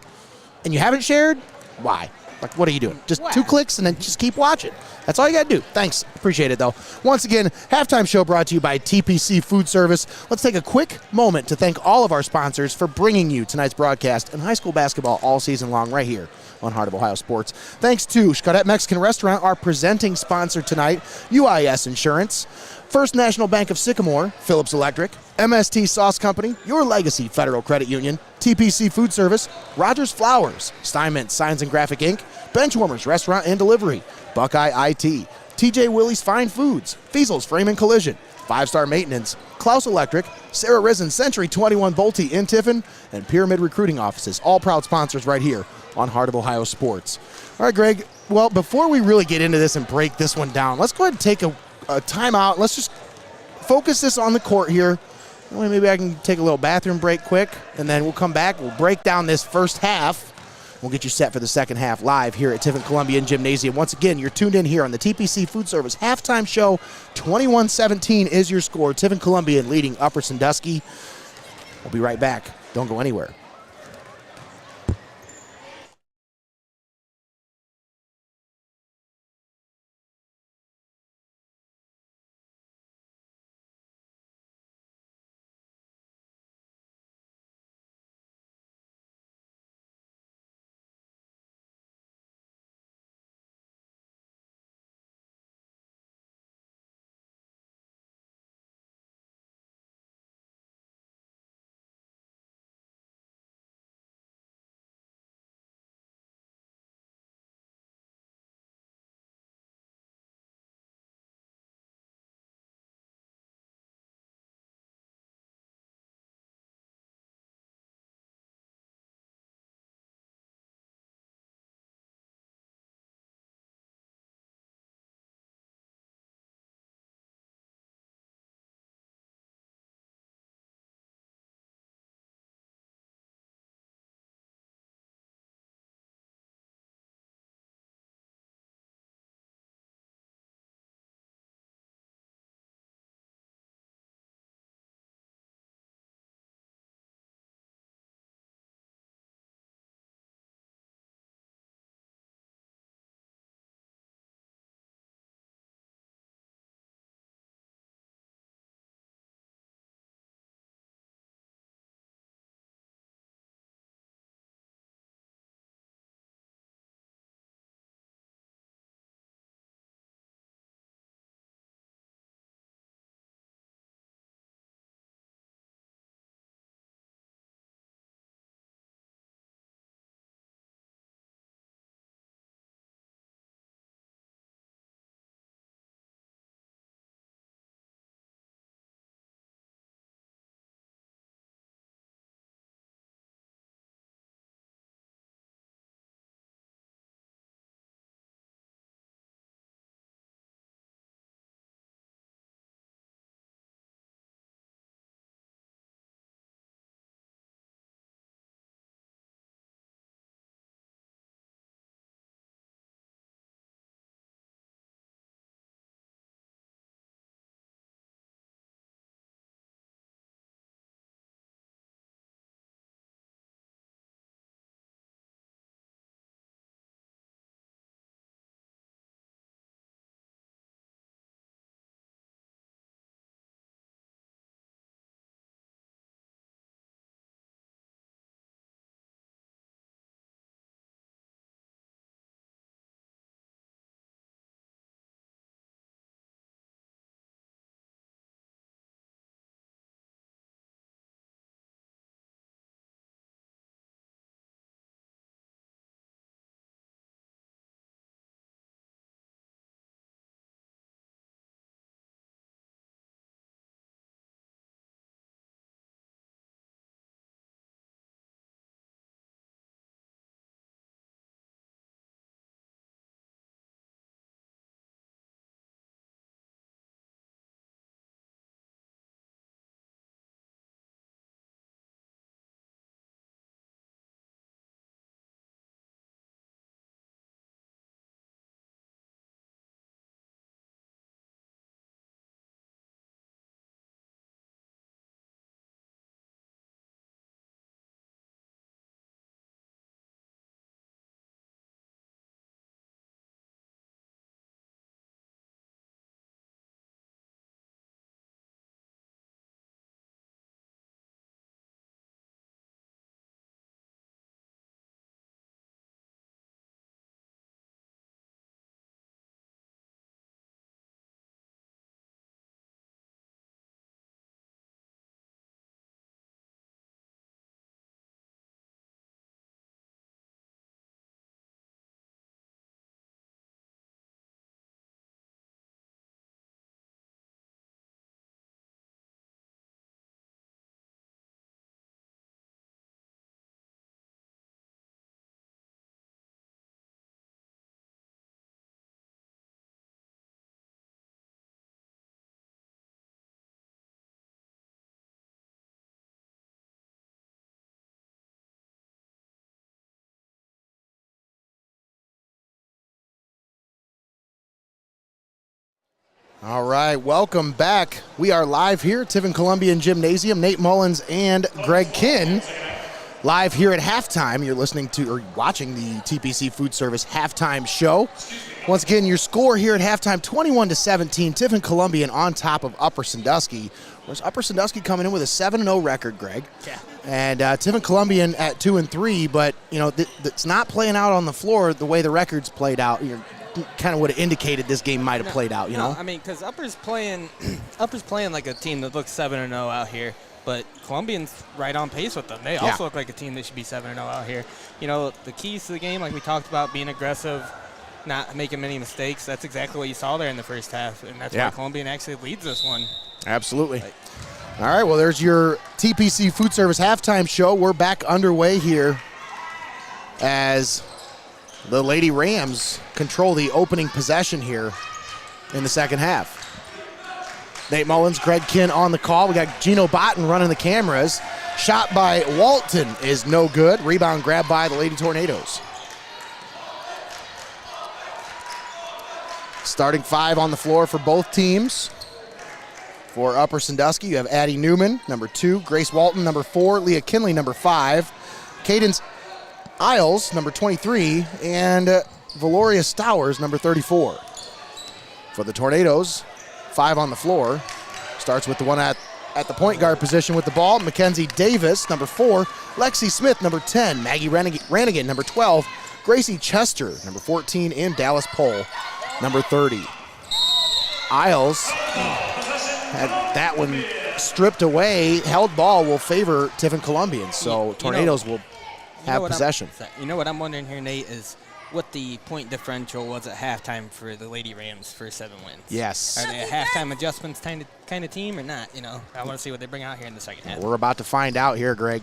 and you haven't shared, why? Like, what are you doing? Just 2 clicks and then just keep watching. That's all you got to do. Thanks. Appreciate it, though. Once again, halftime show brought to you by TPC Food Service. Let's take a quick moment to thank all of our sponsors for bringing you tonight's broadcast and high school basketball all season long right here on Heart of Ohio Sports. Thanks to Xcaret Mexican Restaurant, our presenting sponsor tonight, UIS Insurance, First National Bank of Sycamore, Phillips Electric, MST Sauce Company, Your Legacy Federal Credit Union, TPC Food Service, Rodgers Flowers, Steinmetz Signs and Graphic Inc., Benchwarmers Restaurant and Delivery, Buckeye IT, TJ Willies Fine Foods, Feasel's Frame and Collision, 5-Star Maintenance, Clouse Electric, Sara, Reisen, Century 21 Bolte in Tiffin, and Pyramid Recruiting Offices, all proud sponsors right here on Heart of Ohio Sports. All right, Greg, well, before we really get into this and break this one down, let's go ahead and take a timeout. Let's just focus this on the court here. Well, maybe I can take a little bathroom break quick, and then we'll come back. We'll break down this first half. We'll get you set for the second half live here at Tiffin Columbian Gymnasium. Once again, you're tuned in here on the TPC Food Service halftime show. 21-17 is your score. Tiffin Columbian leading Upper Sandusky. We'll be right back. Don't go anywhere. All right, welcome back. We are live here at Tiffin Columbian Gymnasium. Nate Mullins and Greg Kinn live here at halftime. You're listening to or watching the TPC Food Service halftime show. Once again, your score here at halftime, 21-17. Tiffin Columbian on top of Upper Sandusky. Whereas Upper Sandusky coming in with a 7-0 record, Greg. Yeah. And Tiffin Columbian at 2-3, but you know it's not playing out on the floor the way the record's played out. Kind of would have indicated this game might have played out, you know? I mean, because Upper's playing like a team that looks 7-0 out here, but Columbian's right on pace with them. They also look like a team that should be 7-0 out here. You know, the keys to the game, like we talked about, being aggressive, not making many mistakes. That's exactly what you saw there in the first half, and that's why Columbian actually leads this one. Absolutely. All right, well, there's your TPC Food Service halftime show. We're back underway here as the Lady Rams control the opening possession here in the second half. Nate Mullins, Greg Kinn on the call. We got Gino Botten running the cameras. Shot by Walton is no good. Rebound grabbed by the Lady Tornadoes. Starting five on the floor for both teams. For Upper Sandusky, you have Addie Newman, number 2, Grace Walton, number 4, Leah Kinley, number 5, Cadence Isles, number 23, and Valoria Stowers, number 34. For the Tornadoes, 5 on the floor. Starts with the one at the point guard position with the ball. Mackenzie Davis, number 4, Lexi Smith, number 10, Maggie Ranigan, number 12, Gracie Chester, number 14, and Dallas Pohl, number 30. Isles had that one stripped away. Held ball will favor Tiffin Columbian, so Tornadoes will have possession. You know what I'm wondering here, Nate, is what the point differential was at halftime for the Lady Rams for 7 wins. Yes. Are they a halftime adjustments kind of team or not? You know, I want to see what they bring out here in the second half. We're about to find out here, Greg.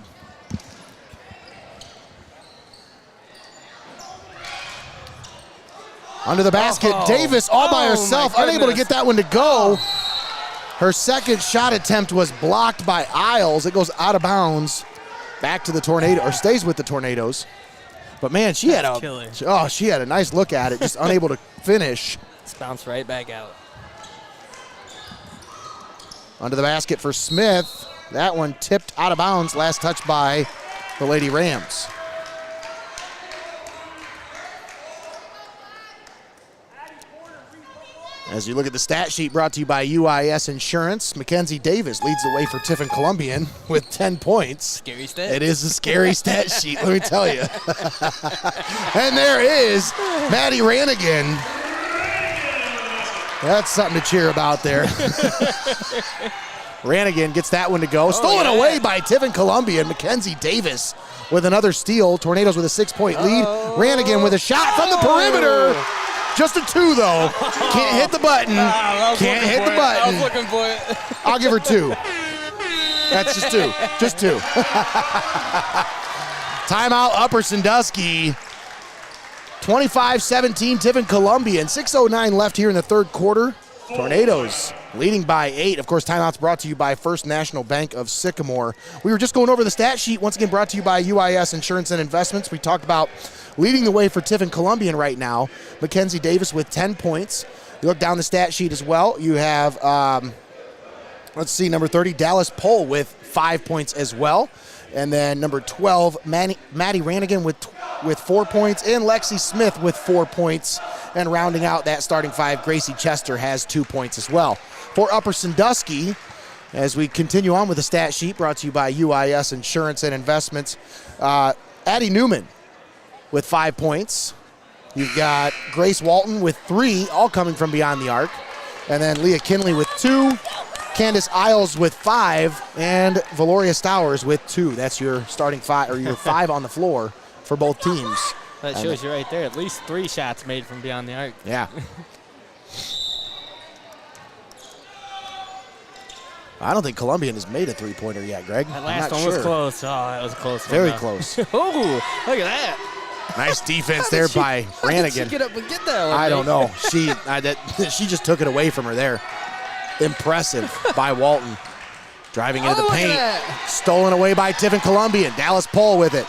Under the basket, Davis all by herself, unable to get that one to go. Her second shot attempt was blocked by Isles. It goes out of bounds, back to the Tornado, or stays with the Tornadoes. But man, she had a nice look at it, just unable to finish. It's bounced right back out. Under the basket for Smith. That one tipped out of bounds, last touch by the Lady Rams. As you look at the stat sheet brought to you by UIS Insurance, Mackenzie Davis leads the way for Tiffin Columbian with 10 points. Scary stat. It is a scary stat sheet, let me tell you. And there is Maddie Ranigan. That's something to cheer about there. Ranigan gets that one to go. Stolen away by Tiffin Columbian. Mackenzie Davis with another steal. Tornadoes with a 6-point lead. Ranigan with a shot from the perimeter. Just a 2, though. Can't hit the button. Can't hit the button. I was looking for it. I'll give her 2. That's just 2. Just 2. Timeout, Upper Sandusky. 25-17, Tiffin Columbian. 6:09 left here in the third quarter. Tornadoes leading by 8. Of course, timeouts brought to you by First National Bank of Sycamore. We were just going over the stat sheet, once again brought to you by UIS Insurance and Investments. We talked about leading the way for Tiffin Columbian right now, Mackenzie Davis with 10 points. You look down the stat sheet as well. You have, let's see, number 30, Dallas Pohl with 5 points as well. And then number 12, Maddie Ranigan with 4 points, and Lexi Smith with 4 points. And rounding out that starting five, Gracie Chester has 2 points as well. For Upper Sandusky, as we continue on with the stat sheet brought to you by UIS Insurance and Investments, Addie Newman with 5 points. You've got Grace Walton with 3, all coming from beyond the arc. And then Leah Kinley with 2. Candace Isles with 5, and Valoria Stowers with 2. That's your starting 5, or your 5 on the floor for both teams. That shows you right there. At least 3 shots made from beyond the arc. Yeah. I don't think Columbian has made a 3-pointer yet, Greg. That last one was close. Oh, that was a close one. Very close. Oh, look at that. Nice defense there by Ranigan. How did she get up and get that one? I don't know. She just took it away from her there. Impressive by Walton. Driving into the paint. Stolen away by Tiffin Columbian. Dallas Pohl with it.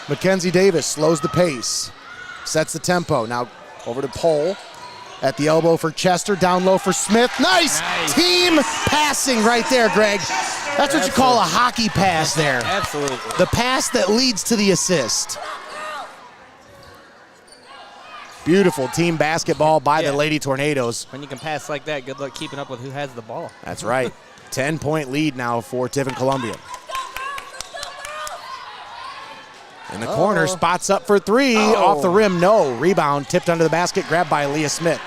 Mackenzie Davis slows the pace. Sets the tempo. Now over to Pohl. At the elbow for Chester, down low for Smith. Nice team passing right there, Greg. That's what you call a hockey pass there. Absolutely. The pass that leads to the assist. Beautiful team basketball by the Lady Tornadoes. When you can pass like that, good luck keeping up with who has the ball. That's right. 10-point lead now for Tiffin Columbian. In the corner, spots up for three. Off the rim, no. Rebound, tipped under the basket, grabbed by Leah Smith.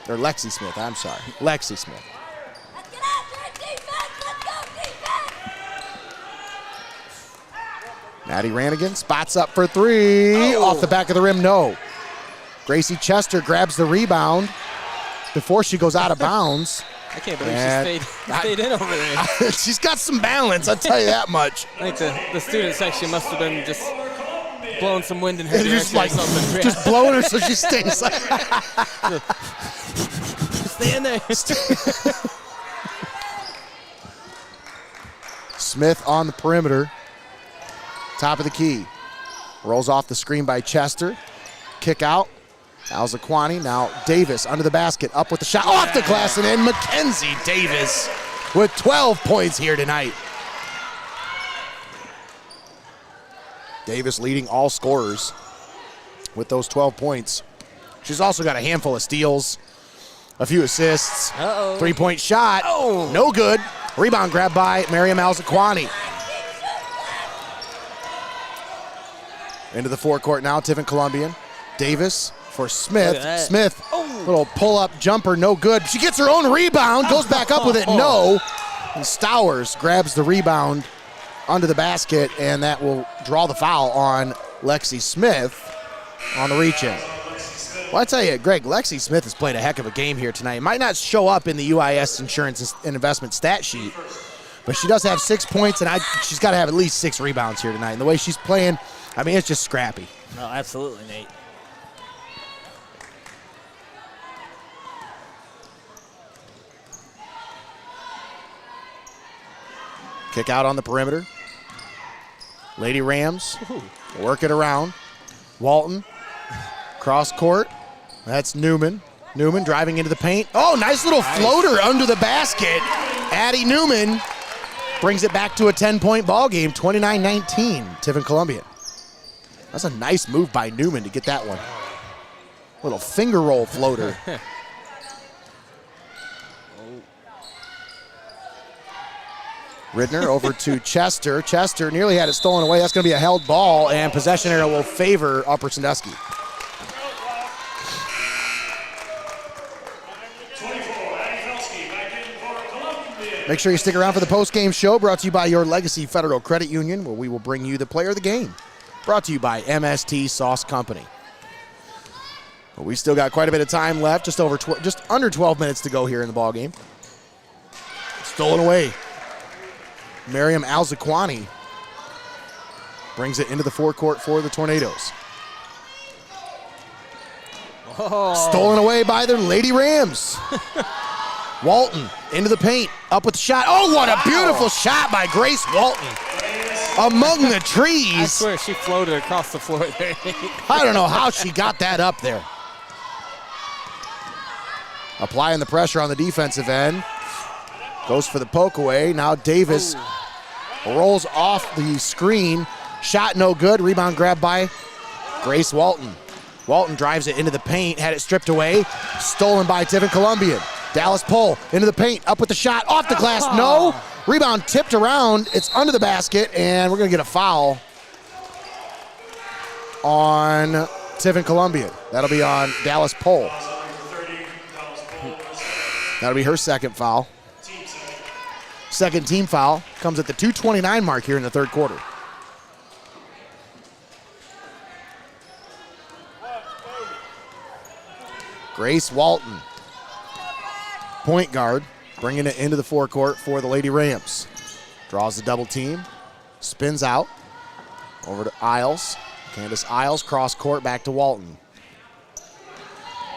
Or Lexi Smith, I'm sorry. Lexi Smith. Let's get after it, defense! Let's go, defense! Maddie Rannigan spots up for three. Off the back of the rim, no. Gracie Chester grabs the rebound before she goes out of bounds. I can't believe she stayed in over there. She's got some balance, I'll tell you that much. I think the student section must have been just blowing some wind in her Just direction or something. just blowing her so she stays. Stay in there. Smith on the perimeter. Top of the key. Rolls off the screen by Chester. Kick out. Alzaquani, now Davis under the basket, up with the shot, off the glass and in. Mackenzie Davis with 12 points here tonight. Davis leading all scorers with those 12 points. She's also got a handful of steals, a few assists. Three-point shot, no good. Rebound grab by Miriam Alzaquani. Into the forecourt now, Tiffin Columbian. Davis for Smith. Smith, little pull-up jumper, no good. She gets her own rebound, goes back up with it, no. And Stowers grabs the rebound under the basket, and that will draw the foul on Lexi Smith on the reach-in. Well, I tell you, Greg, Lexi Smith has played a heck of a game here tonight. Might not show up in the UIS Insurance and Investment stat sheet, but she does have 6 points, and she's got to have at least 6 rebounds here tonight. And the way she's playing, I mean, it's just scrappy. No, absolutely, Nate. Kick out on the perimeter. Lady Rams work it around. Walton, cross court. That's Newman. Newman driving into the paint. Oh, nice little floater under the basket. Addie Newman brings it back to a 10-point ball game, 29-19, Tiffin Columbian. That's a nice move by Newman to get that one. Little finger roll floater. Ridner over to Chester. Chester nearly had it stolen away. That's going to be a held ball, and possession arrow will favor Upper Sandusky. 24, Addie Felsky back in for Columbian. Make sure you stick around for the post-game show, brought to you by your Legacy Federal Credit Union, where we will bring you the player of the game. Brought to you by MST Sauce Company. Well, we still got quite a bit of time left, just under 12 minutes to go here in the ball game. Stolen away. Miriam Alzaquani brings it into the forecourt for the Tornadoes. Stolen away by their Lady Rams. Walton into the paint, up with the shot. Oh, what a beautiful shot by Grace Walton. Among the trees. I swear she floated across the floor there. I don't know how she got that up there. Applying the pressure on the defensive end. Goes for the poke away. Now Davis rolls off the screen. Shot no good. Rebound grabbed by Grace Walton. Walton drives it into the paint. Had it stripped away. Stolen by Tiffin Columbian. Dallas Pohl into the paint. Up with the shot. Off the glass. No. Rebound tipped around. It's under the basket. And we're going to get a foul on Tiffin Columbian. That'll be on Dallas Pohl. That'll be her second foul. Second team foul comes at the 2:29 mark here in the third quarter. Grace Walton, point guard, bringing it into the forecourt for the Lady Rams. Draws the double team, spins out, over to Isles. Candace Isles, cross court, back to Walton.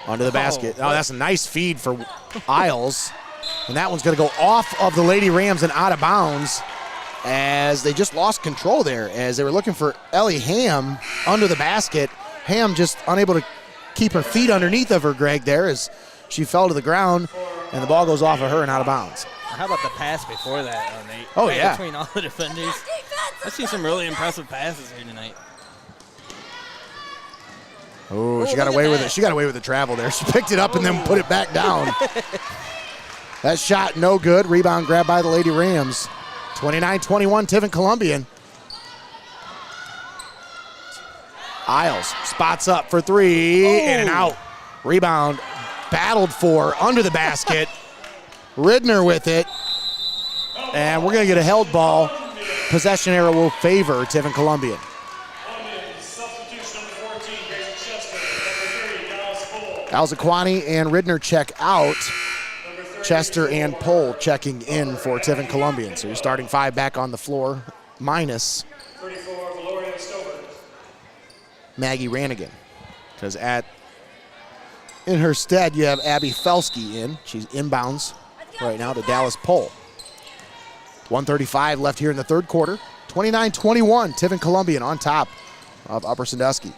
Under the basket. Oh, that's a nice feed for Isles. And that one's going to go off of the Lady Rams and out of bounds as they just lost control there as they were looking for Ellie Ham under the basket. Ham just unable to keep her feet underneath of her, Greg, there as she fell to the ground, and the ball goes off of her and out of bounds. How about the pass before that, Nate? Oh, Right yeah. Between all the defenders. I've seen some really impressive passes here tonight. Oh, she got away with it. She got away with the travel there. She picked it up and then put it back down. That shot no good. Rebound grabbed by the Lady Rams. 29-21, Tiffin Columbian. Isles spots up for three, in and out. Rebound battled for under the basket. Ridner with it. And we're going to get a held ball. Possession arrow will favor Tiffin Columbian. Substitution number 14, Grayson Chester. Number 3, Dallas Bull. Alzaquani and Ridner check out. Chester and Pohl checking in for Tiffin Columbian. So you're starting 5 back on the floor, minus 34, Valoria Stover. Maggie Ranigan. Because in her stead, you have Abby Felsky in. She's inbounds right now to Dallas Pohl. 1:35 left here in the third quarter. 29-21, Tiffin Columbian on top of Upper Sandusky.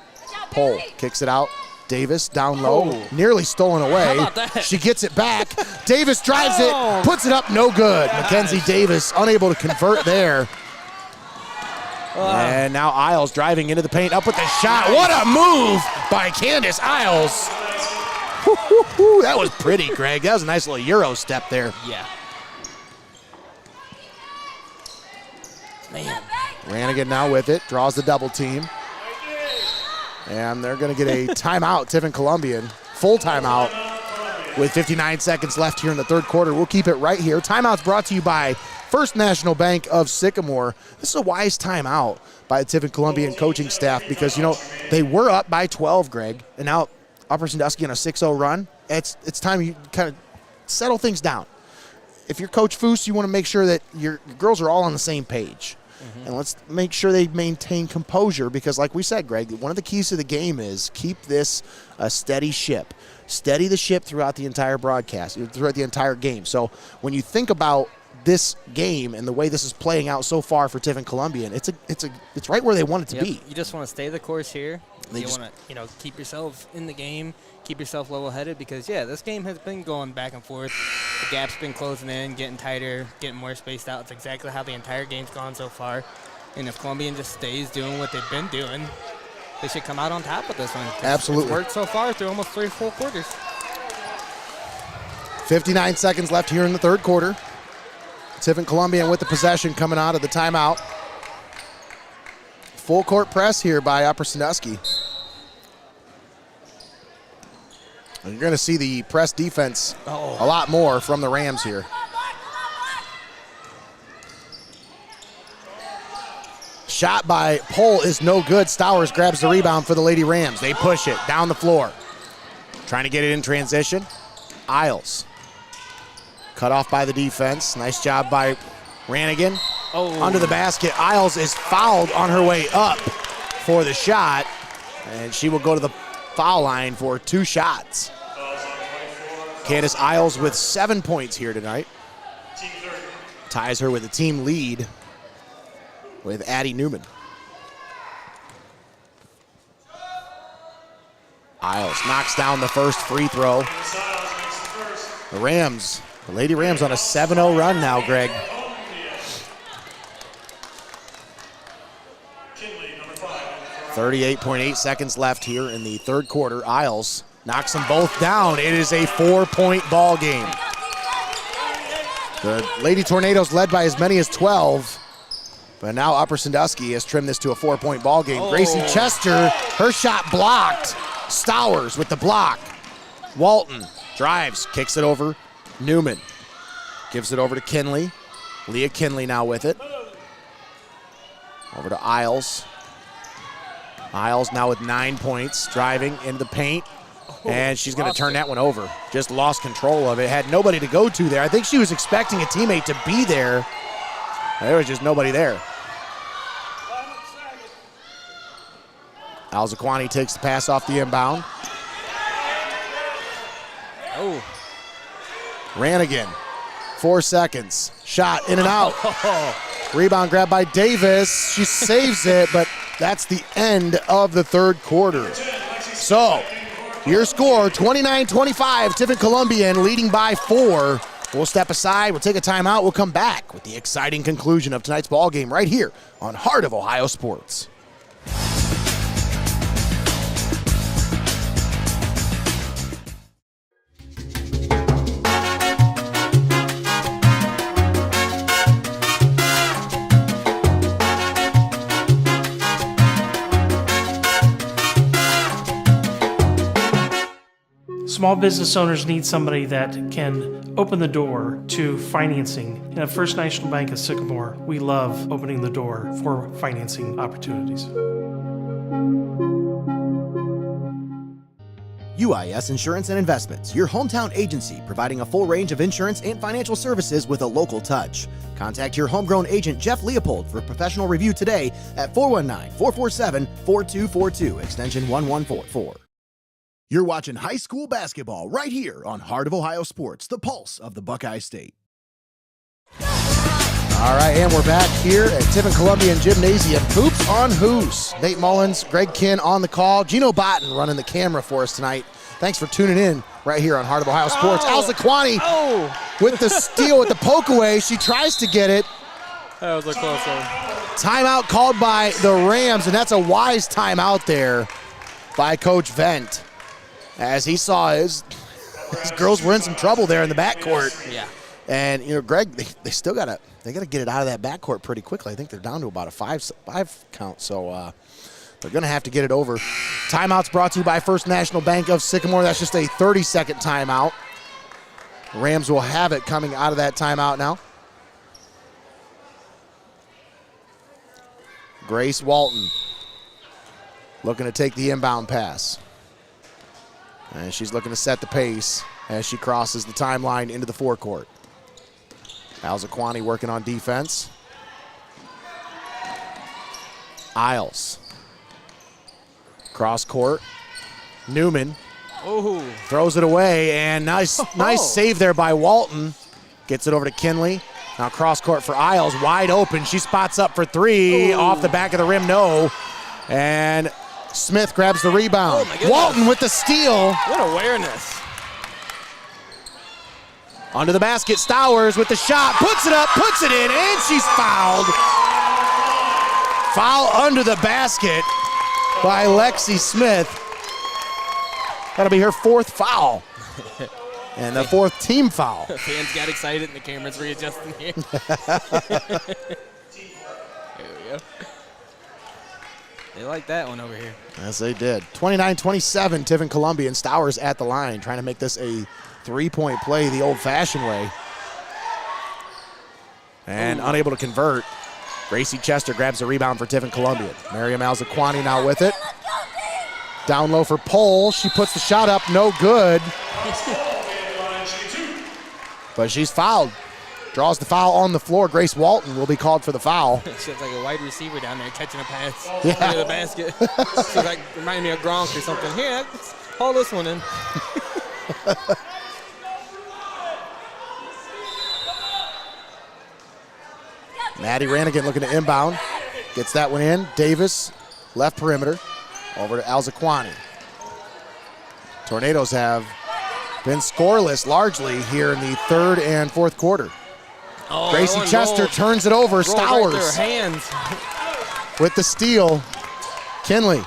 Pohl kicks it out. Davis down low, nearly stolen away. How about that? She gets it back. Davis drives it, puts it up, no good. Mackenzie Davis unable to convert there. And now Isles driving into the paint, up with the shot. What a move by Candace Isles. That was pretty, Greg. That was a nice little Euro step there. Yeah. Man. Ranigan now with it, draws the double team. And they're going to get a timeout, Tiffin Columbian. Full timeout with 59 seconds left here in the third quarter. We'll keep it right here. Timeout's brought to you by First National Bank of Sycamore. This is a wise timeout by the Tiffin Columbian coaching staff because, they were up by 12, Greg, and now Upper Sandusky on a 6-0 run. It's time you kind of settle things down. If you're Coach Foose, you want to make sure that your girls are all on the same page. And let's make sure they maintain composure because, like we said, Greg, one of the keys to the game is keep this a steady ship. Steady the ship throughout the entire broadcast, throughout the entire game. So when you think about this game and the way this is playing out so far for Tiffin Columbian, it's right where they want it to be. You just want to stay the course here. You want to, keep yourself in the game, keep yourself level-headed because, this game has been going back and forth. The gap's been closing in, getting tighter, getting more spaced out. It's exactly how the entire game's gone so far. And if Columbian just stays doing what they've been doing, they should come out on top with this one. Absolutely. It's worked so far through almost 3 full quarters. 59 seconds left here in the third quarter. Tiffin Columbian with the possession coming out of the timeout. Full court press here by Upper Sandusky. And you're going to see the press defense a lot more from the Rams here. Shot by Pohl is no good. Stowers grabs the rebound for the Lady Rams. They push it down the floor. Trying to get it in transition. Isles. Cut off by the defense. Nice job by Ranigan. Under the basket. Isles is fouled on her way up for the shot. And she will go to the foul line for 2 shots. Candace Isles with 7 points here tonight. Ties her with a team lead with Addie Newman. Isles knocks down the first free throw. The Lady Rams on a 7-0 run now, Greg. 38.8 seconds left here in the third quarter. Isles knocks them both down. It is a 4-point ball game. The Lady Tornadoes led by as many as 12, but now Upper Sandusky has trimmed this to a 4-point ball game. Gracie Chester, her shot blocked. Stowers with the block. Walton drives, kicks it over. Newman gives it over to Kinley. Leah Kinley now with it. Over to Isles. Isles now with 9 points, driving into the paint. And she's going to turn that one over. Just lost control of it. Had nobody to go to there. I think she was expecting a teammate to be there. There was just nobody there. Alzaquani takes the pass off the inbound. Ranigan, 4 seconds. Shot in and out. Rebound grabbed by Davis. She saves it, but that's the end of the third quarter. So, Your score, 29-25, Tiffin Columbian leading by 4. We'll step aside, we'll take a timeout, we'll come back with the exciting conclusion of tonight's ball game right here on Heart of Ohio Sports. Small business owners need somebody that can open the door to financing. And at First National Bank of Sycamore, we love opening the door for financing opportunities. UIS Insurance and Investments, your hometown agency providing a full range of insurance and financial services with a local touch. Contact your homegrown agent, Jeff Leopold, for a professional review today at 419-447-4242, extension 1144. You're watching high school basketball right here on Heart of Ohio Sports, the pulse of the Buckeye State. All right, and we're back here at Tiffin Columbian Gymnasium. Hoops on Hoos. Nate Mullins, Greg Kinn on the call. Gino Botten running the camera for us tonight. Thanks for tuning in right here on Heart of Ohio Sports. Alzaquani with the steal with the poke away. She tries to get it. That was a close one. Timeout called by the Rams, and that's a wise timeout there by Coach Vent, as he saw his girls were in some trouble there in the backcourt. Yeah. And, you know, Greg, they still got to get it out of that backcourt pretty quickly. I think they're down to about a five count, so they're going to have to get it over. Timeout's brought to you by First National Bank of Sycamore. That's just a 30-second timeout. Rams will have it coming out of that timeout now. Grace Walton looking to take the inbound pass. And she's looking to set the pace as she crosses the timeline into the forecourt. Alzaquani working on defense. Isles. Cross court. Newman throws it away, and nice save there by Walton. Gets it over to Kinley. Now cross court for Isles, wide open. She spots up for 3, off the back of the rim, no. And Smith grabs the rebound. Walton with the steal. What awareness. Under the basket, Stowers with the shot. Puts it up, puts it in, and she's fouled. Foul under the basket by Lexi Smith. That'll be her 4th foul. And the 4th team foul. Fans got excited and the camera's readjusting here. There we go. They like that one over here. Yes, they did. 29-27, Tiffin Columbian. Stowers at the line, trying to make this a 3-point play the old-fashioned way. And unable to convert. Gracie Chester grabs the rebound for Tiffin Columbian. Miriam Alzaquani now with it. Down low for Pole. She puts the shot up, no good. But she's fouled. Draws the foul on the floor. Grace Walton will be called for the foul. She looks like a wide receiver down there catching a pass Yeah. under the basket. She's like, reminding me of Gronk or something. Here, let's haul this one in. Maddie Rannigan looking to inbound. Gets that one in. Davis, left perimeter. Over to Alzaquani. Tornadoes have been scoreless largely here in the 3rd and 4th quarter. Gracie Chester turns it over. Stowers right through her hands. with the steal. Kinley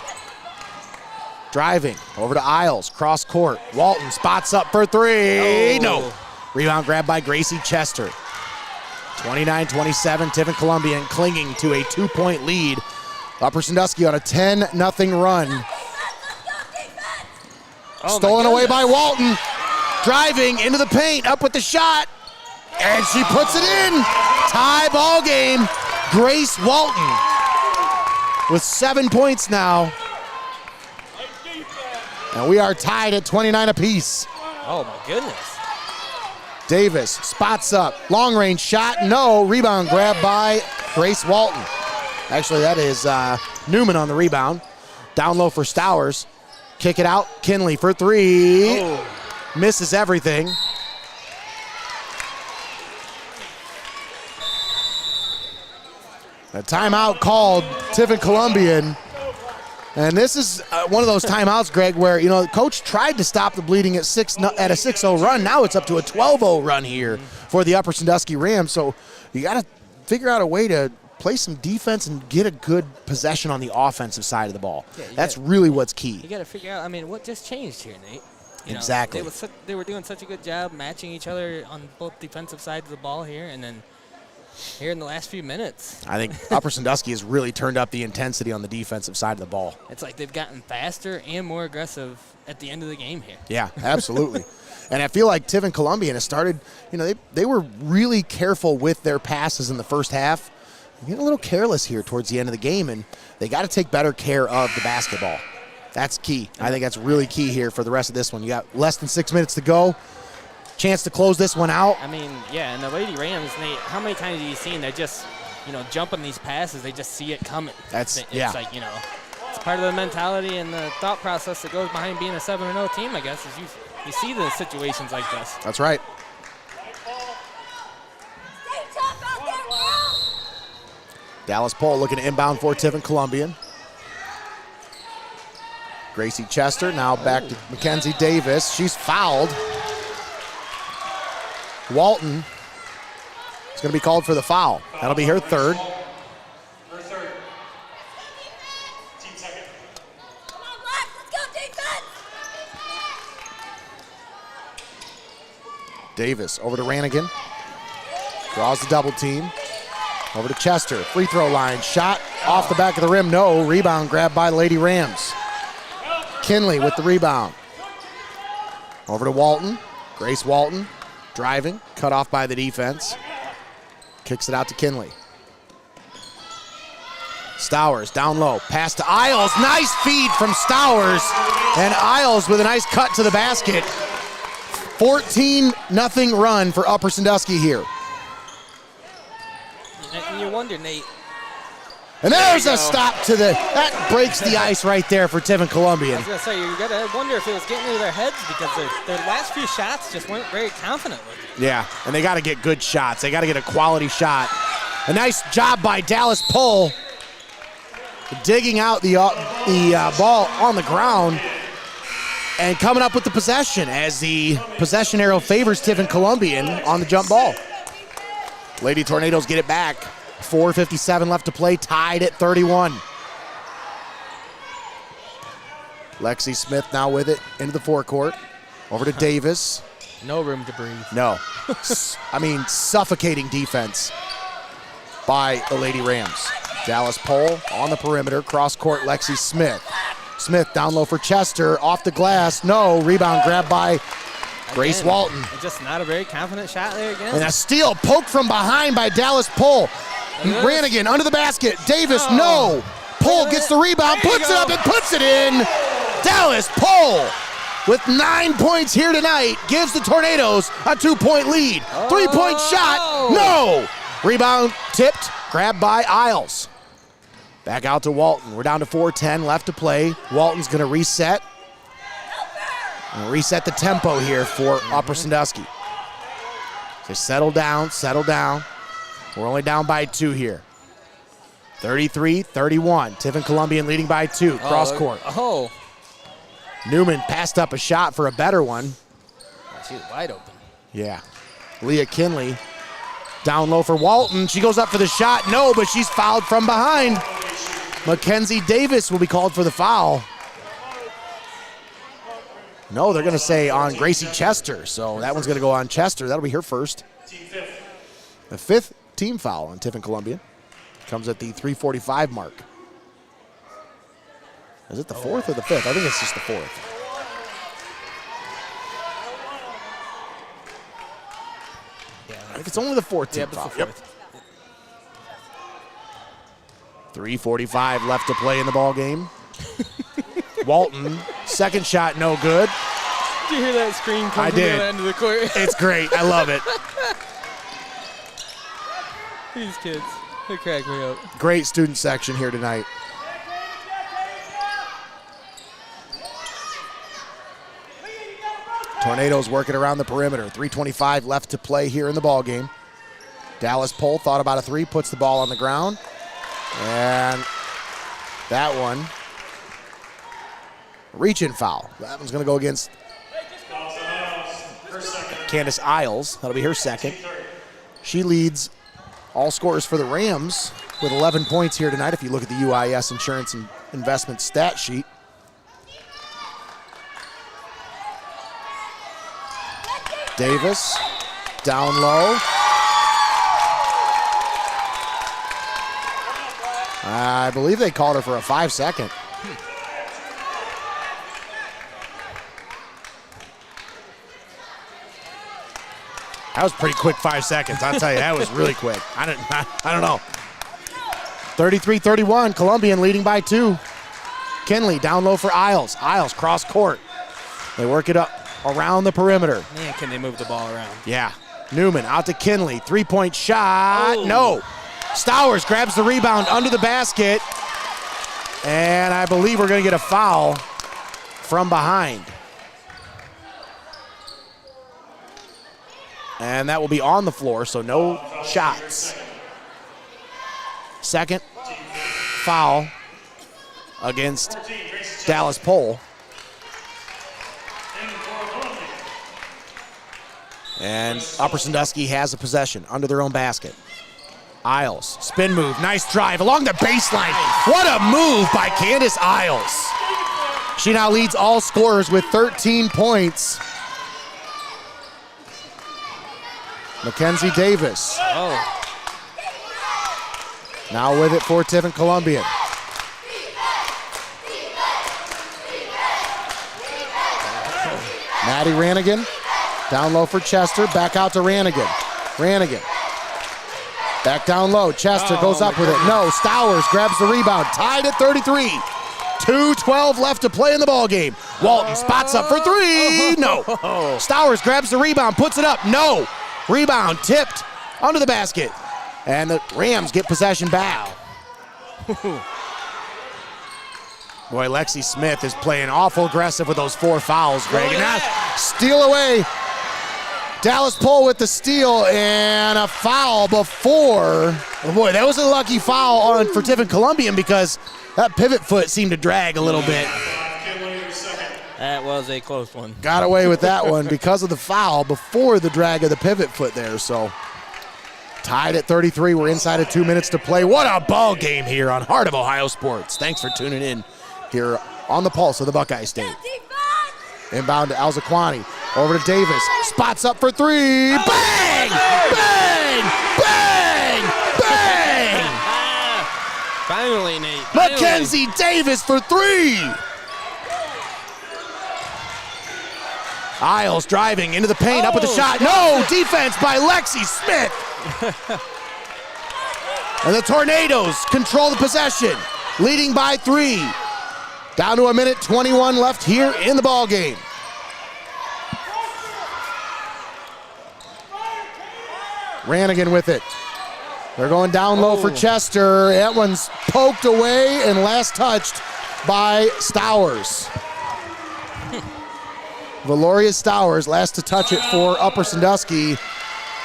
driving over to Isles. Cross court. Walton spots up for 3. No. Rebound grabbed by Gracie Chester. 29-27, Tiffin Columbian clinging to a 2-point lead. Upper Sandusky on a 10-0 run. Stolen away by Walton. Driving into the paint, up with the shot. And she puts it in. Tie ball game. Grace Walton with 7 points now. And we are tied at 29 apiece. Oh, my goodness. Davis spots up. Long range shot, no. Rebound grab by Grace Walton. Actually, that is Newman on the rebound. Down low for Stowers. Kick it out. Kinley for 3. Misses everything. A timeout called. Tiffin Columbian And this is one of those timeouts, Greg, where, the coach tried to stop the bleeding at a 6-0 run. Now it's up to a 12-0 run here for the Upper Sandusky Rams. So you got to figure out a way to play some defense and get a good possession on the offensive side of the ball. Yeah, that's really what's key. You got to figure out, what just changed here, Nate? Exactly. They were doing such a good job matching each other on both defensive sides of the ball here, and then here in the last few minutes. I think Upper Sandusky has really turned up the intensity on the defensive side of the ball. It's like they've gotten faster and more aggressive at the end of the game here. Yeah, absolutely. And I feel like Tiffin Columbian has started, they were really careful with their passes in the first half. Getting a little careless here towards the end of the game, and they got to take better care of the basketball. That's key. I think that's really key here for the rest of this one. You got less than 6 minutes to go. Chance to close this one out. And the Lady Rams, Nate, how many times have you seen they just, jumping these passes, they just see it coming. It's like, it's part of the mentality and the thought process that goes behind being a 7-0 team, I guess, is you see the situations like this. That's right. Stay tough out there, girl. Dallas Pohl looking to inbound for Tiffin Columbian. Gracie Chester now back to Mackenzie Davis. She's fouled. Walton is going to be called for the foul. That'll be her third. Her third. Team second. Come on, Black. Let's go, defense. Davis over to Ranigan. Draws the double team. Over to Chester. Free throw line. Shot off the back of the rim. No. Rebound grabbed by the Lady Rams. Kinley with the rebound. Over to Walton. Grace Walton. Driving, cut off by the defense. Kicks it out to Kinley. Stowers down low. Pass to Isles. Nice feed from Stowers. And Isles with a nice cut to the basket. 14-0 run for Upper Sandusky here. And you wonder, Nate. And there's a stop to that breaks the ice right there for Tiffin Columbian. I was going to say, you got to wonder if it was getting into their heads because their last few shots just weren't very confident with it. Yeah, and they got to get good shots. They got to get a quality shot. A nice job by Dallas Pohl digging out the ball on the ground and coming up with the possession as the possession arrow favors Tiffin Columbian on the jump ball. Lady Tornadoes get it back. 4:57 left to play, tied at 31. Lexi Smith now with it into the forecourt. Over to Davis. No room to breathe. No. Suffocating defense by the Lady Rams. Dallas Pohl on the perimeter, cross court, Lexi Smith. Smith down low for Chester, off the glass. No, rebound grabbed by Grace Walton. Just not a very confident shot there again. And a steal poked from behind by Dallas Pohl. Ranigan under the basket. Davis, no. Pohl gets the rebound, puts it up and puts it in. Dallas Pohl with 9 points here tonight gives the Tornadoes a 2-point lead. 3-point shot, no. Rebound tipped, grabbed by Isles. Back out to Walton. We're down to 4:10 left to play. Walton's going to reset. And reset the tempo here for Upper Sandusky. So settle down, settle down. We're only down by 2 here. 33-31. Tiffin Columbian leading by 2. Cross court. Oh. Newman passed up a shot for a better one. She was wide open. Yeah. Leah Kinley down low for Walton. She goes up for the shot. No, but she's fouled from behind. Mackenzie Davis will be called for the foul. No, they're going to say on Gracie Chester. So that one's going to go on Chester. That'll be her first. The 5th team foul on Tiffin Columbian. Comes at the 3:45 mark. Is it the 4th or the 5th? I think it's just the 4th. Yeah, I think it's only the 4th team foul. Yep. 3:45 left to play in the ball game. Walton, second shot, no good. Did you hear that scream come from the other end of the court? It's great. I love it. These kids, they crack me up. Great student section here tonight. Tornadoes working around the perimeter. 3:25 left to play here in the ball game. Dallas Pohl thought about a 3, puts the ball on the ground. And that one Reach-in foul. That one's going to go against Candace Isles. That'll be her second. She leads all scorers for the Rams with 11 points here tonight if you look at the UIS Insurance and Investment stat sheet. Davis, down low. I believe they called her for a 5-second. That was pretty quick 5 seconds. I'll tell you, that was really quick. I don't know. 33-31, Columbian leading by 2. Kinley down low for Isles. Isles cross court. They work it up around the perimeter. Man, can they move the ball around? Yeah. Newman out to Kinley. 3-point shot. No. Stowers grabs the rebound under the basket. And I believe we're going to get a foul from behind. And that will be on the floor, so no shots. Second foul against Dallas Pole. And Upper Sandusky has a possession under their own basket. Isles, spin move, nice drive along the baseline. What a move by Candace Isles. She now leads all scorers with 13 points. Mackenzie Davis. Oh. Now with it for Tiffin Columbian. Maddie Ranigan. Down low for Chester. Back out to Ranigan. Ranigan. Back down low. Chester goes up with it. No. Stowers grabs the rebound. Tied at 33. 2:12 left to play in the ball game. Walton spots up for 3. No. Stowers grabs the rebound. Puts it up. No. Rebound tipped under the basket. And the Rams get possession back. Boy, Lexi Smith is playing awful aggressive with those 4 fouls, Greg. And now steal away. Dallas Pole with the steal and a foul before. Oh boy, that was a lucky foul on for Tiffin Columbian because that pivot foot seemed to drag a little bit. That was a close one. Got away with that one because of the foul before the drag of the pivot foot there. So tied at 33. We're inside of 2 minutes to play. What a ball game here on Heart of Ohio Sports. Thanks for tuning in here on the pulse of the Buckeye State. Inbound to Alzaquani. Over to Davis. Spots up for 3. Bang! Bang! Bang! Bang! Finally, Nate. Mackenzie Davis for 3. Isles driving into the paint, up with the shot. No! Defense by Lexi Smith. And the Tornadoes control the possession, leading by 3. Down to 1:21 left here in the ball game. Ranigan with it. They're going down low for Chester. That one's poked away and last touched by Stowers. Valoria Stowers, last to touch it for Upper Sandusky.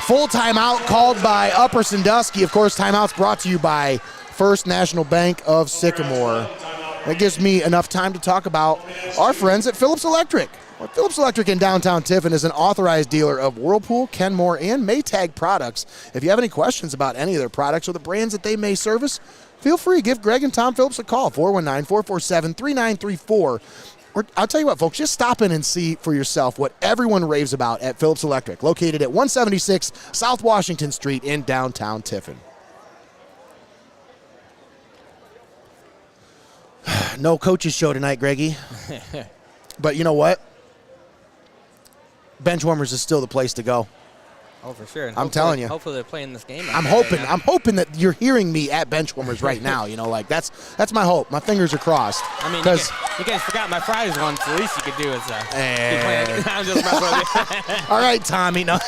Full timeout called by Upper Sandusky. Of course, timeout's brought to you by First National Bank of Sycamore. That gives me enough time to talk about our friends at Phillips Electric. Well, Phillips Electric in downtown Tiffin is an authorized dealer of Whirlpool, Kenmore, and Maytag products. If you have any questions about any of their products or the brands that they may service, feel free to give Greg and Tom Phillips a call, 419-447-3934. Or I'll tell you what, folks, just stop in and see for yourself what everyone raves about at Phillips Electric, located at 176 South Washington Street in downtown Tiffin. No coaches show tonight, Greggy. But you know what? Benchwarmers is still the place to go. Oh, for sure. And I'm telling you. Hopefully they're playing this game. I'm hoping that you're hearing me at Benchwarmers right now. You know, like that's my hope. My fingers are crossed. I mean, you guys forgot my fries once. The least you could do is I'm just messing with you. All right, Tommy. No.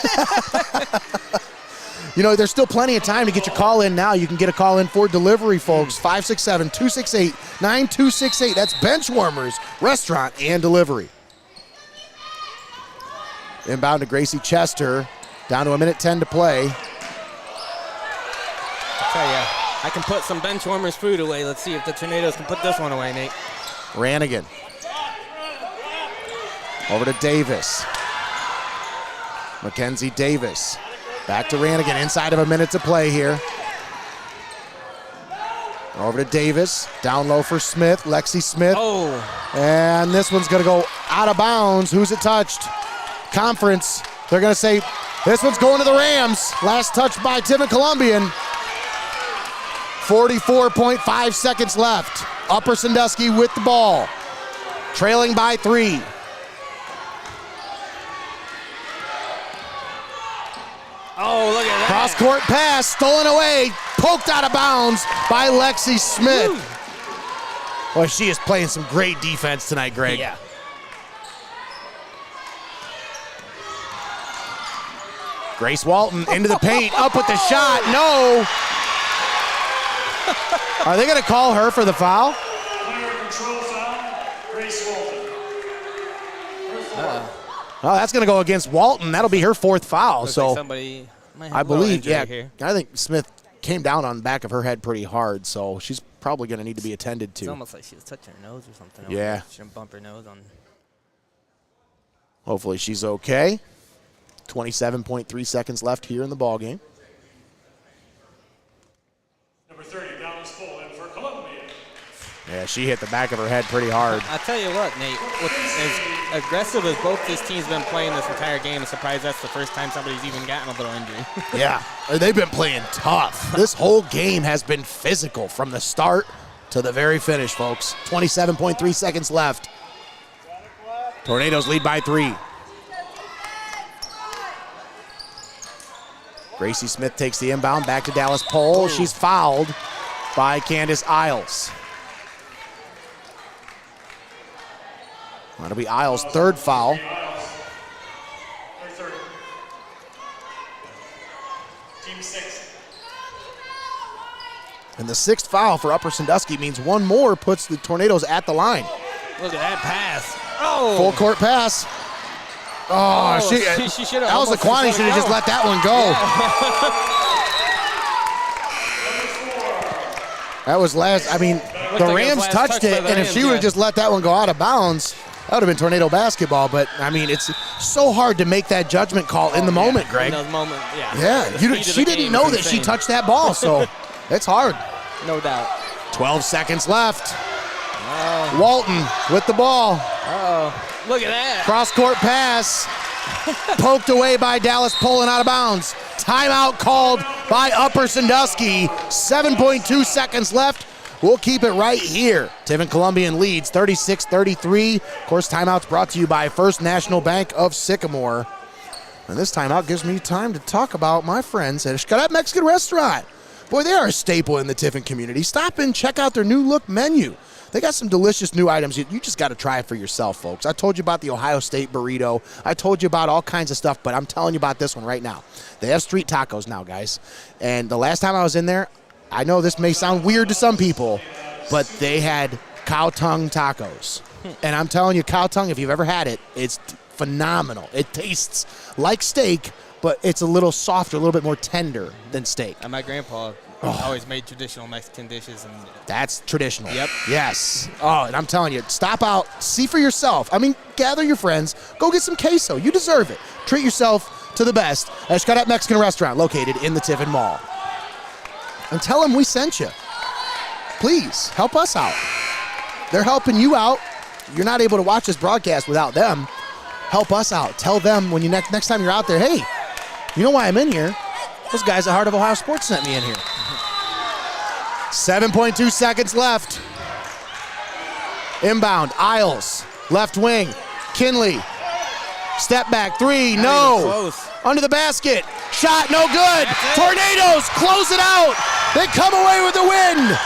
You know, there's still plenty of time to get your call in now. You can get a call in for delivery, folks. 567-268-9268. That's Benchwarmers Restaurant and Delivery. Inbound to Gracie Chester. Down to 1:10 to play. I tell you, I can put some Benchwarmers food away. Let's see if the Tornadoes can put this one away, Nate. Ranigan. Over to Davis. Mackenzie Davis. Back to Rannigan, inside of a minute to play here. Over to Davis, down low for Smith, Lexi Smith. Oh. And this one's gonna go out of bounds. Who's it touched? Conference. They're gonna say, this one's going to the Rams. Last touch by Tiffin Columbian. 44.5 seconds left. Upper Sandusky with the ball. Trailing by 3. Oh, look at that. Cross-court pass, stolen away, poked out of bounds by Lexi Smith. Woo. Boy, she is playing some great defense tonight, Greg. Yeah. Grace Walton into the paint, up with the shot, no. Are they gonna call her for the foul? Player control foul, Grace Walton. Oh, that's gonna go against Walton. That'll be her 4th foul. Looks So like somebody might have I a little believe, injury yeah, here. I think Smith came down on the back of her head pretty hard, so she's probably gonna need to be attended It's to. almost like she was touching her nose or something. Yeah. She didn't bump her nose on. Hopefully she's okay. 27.3 seconds left here in the ball game. Number 30, Dallas Cole in for Columbia. Yeah, she hit the back of her head pretty hard. I tell you what, Nate, as aggressive as both these teams been playing this entire game, I'm surprised that's the first time somebody's even gotten a little injury. Yeah, they've been playing tough. This whole game has been physical from the start to the very finish, folks. 27.3 seconds left. Tornadoes lead by 3. Gracie Smith takes the inbound back to Dallas Pole. She's fouled by Candace Isles. That'll be Isles' 3rd foul. Team 6. And the 6th foul for Upper Sandusky means one more puts the Tornadoes at the line. Look at that pass. Oh. Full court pass. Oh, she should have. Alza Kwani should have just let that one go. That was last. I mean, the like Rams last touched touch by it, the and if Rams, she would have yeah. just let that one go out of bounds, that would have been Tornado basketball. But I mean, it's so hard to make that judgment call in the moment, Greg. In those moments, yeah. Yeah, The speed of she the didn't game know is that she insane. touched that ball, so it's hard. No doubt. 12 seconds left. Walton with the ball. Look at that. Cross-court pass. Poked away by Dallas, pulling out of bounds. Timeout called by Upper Sandusky. 7.2 seconds left. We'll keep it right here. Tiffin Columbian leads 36-33. Of course, timeout's brought to you by First National Bank of Sycamore. And this timeout gives me time to talk about my friends at Xcaret Mexican Restaurant. Boy, they are a staple in the Tiffin community. Stop in, check out their new look menu. They got some delicious new items. You just got to try it for yourself, folks. I told you about the Ohio State burrito. I told you about all kinds of stuff, but I'm telling you about this one right now. They have street tacos now, guys. And the last time I was in there, I know this may sound weird to some people, but they had cow tongue tacos. And I'm telling you, cow tongue, if you've ever had it, it's phenomenal. It tastes like steak, but it's a little softer, a little bit more tender than steak. And my grandpa always made traditional Mexican dishes. And That's traditional. Yep. Yes. Oh, and I'm telling you, stop out, see for yourself. I mean, gather your friends, go get some queso. You deserve it. Treat yourself to the best at Xcaret Mexican Restaurant located in the Tiffin Mall. And tell them we sent you. Please, help us out. They're helping you out. You're not able to watch this broadcast without them. Help us out. Tell them when you next time you're out there, hey, you know why I'm in here? Those guys at Heart of Ohio Sports sent me in here. 7.2 seconds left. Inbound, Isles, left wing, Kinley. Step back, 3, Not no. even close. Under the basket, shot, no good. Tornadoes close it out. They come away with the win,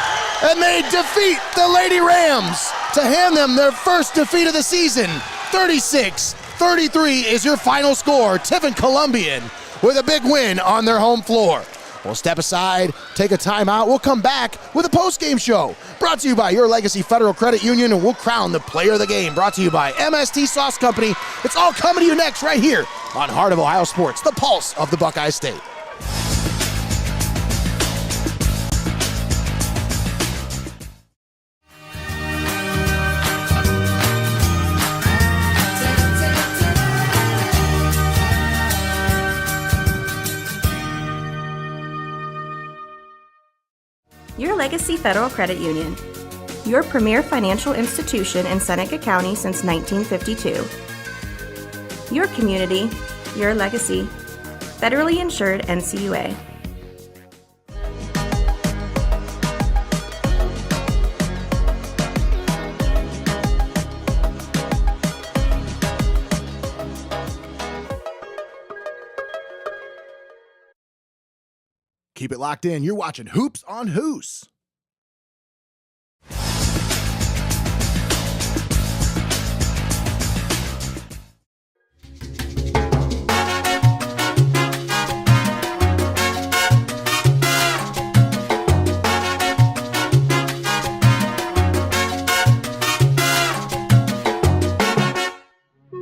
and they defeat the Lady Rams to hand them their first defeat of the season. 36-33 is your final score. Tiffin Columbian with a big win on their home floor. We'll step aside, take a timeout. We'll come back with a post-game show brought to you by Your Legacy Federal Credit Union, and we'll crown the player of the game brought to you by MST Sauce Company. It's all coming to you next right here on Heart of Ohio Sports, the pulse of the Buckeye State. Legacy Federal Credit Union, your premier financial institution in Seneca County since 1952. Your community, your legacy. Federally insured NCUA. Keep it locked in. You're watching Hoops on Hoos.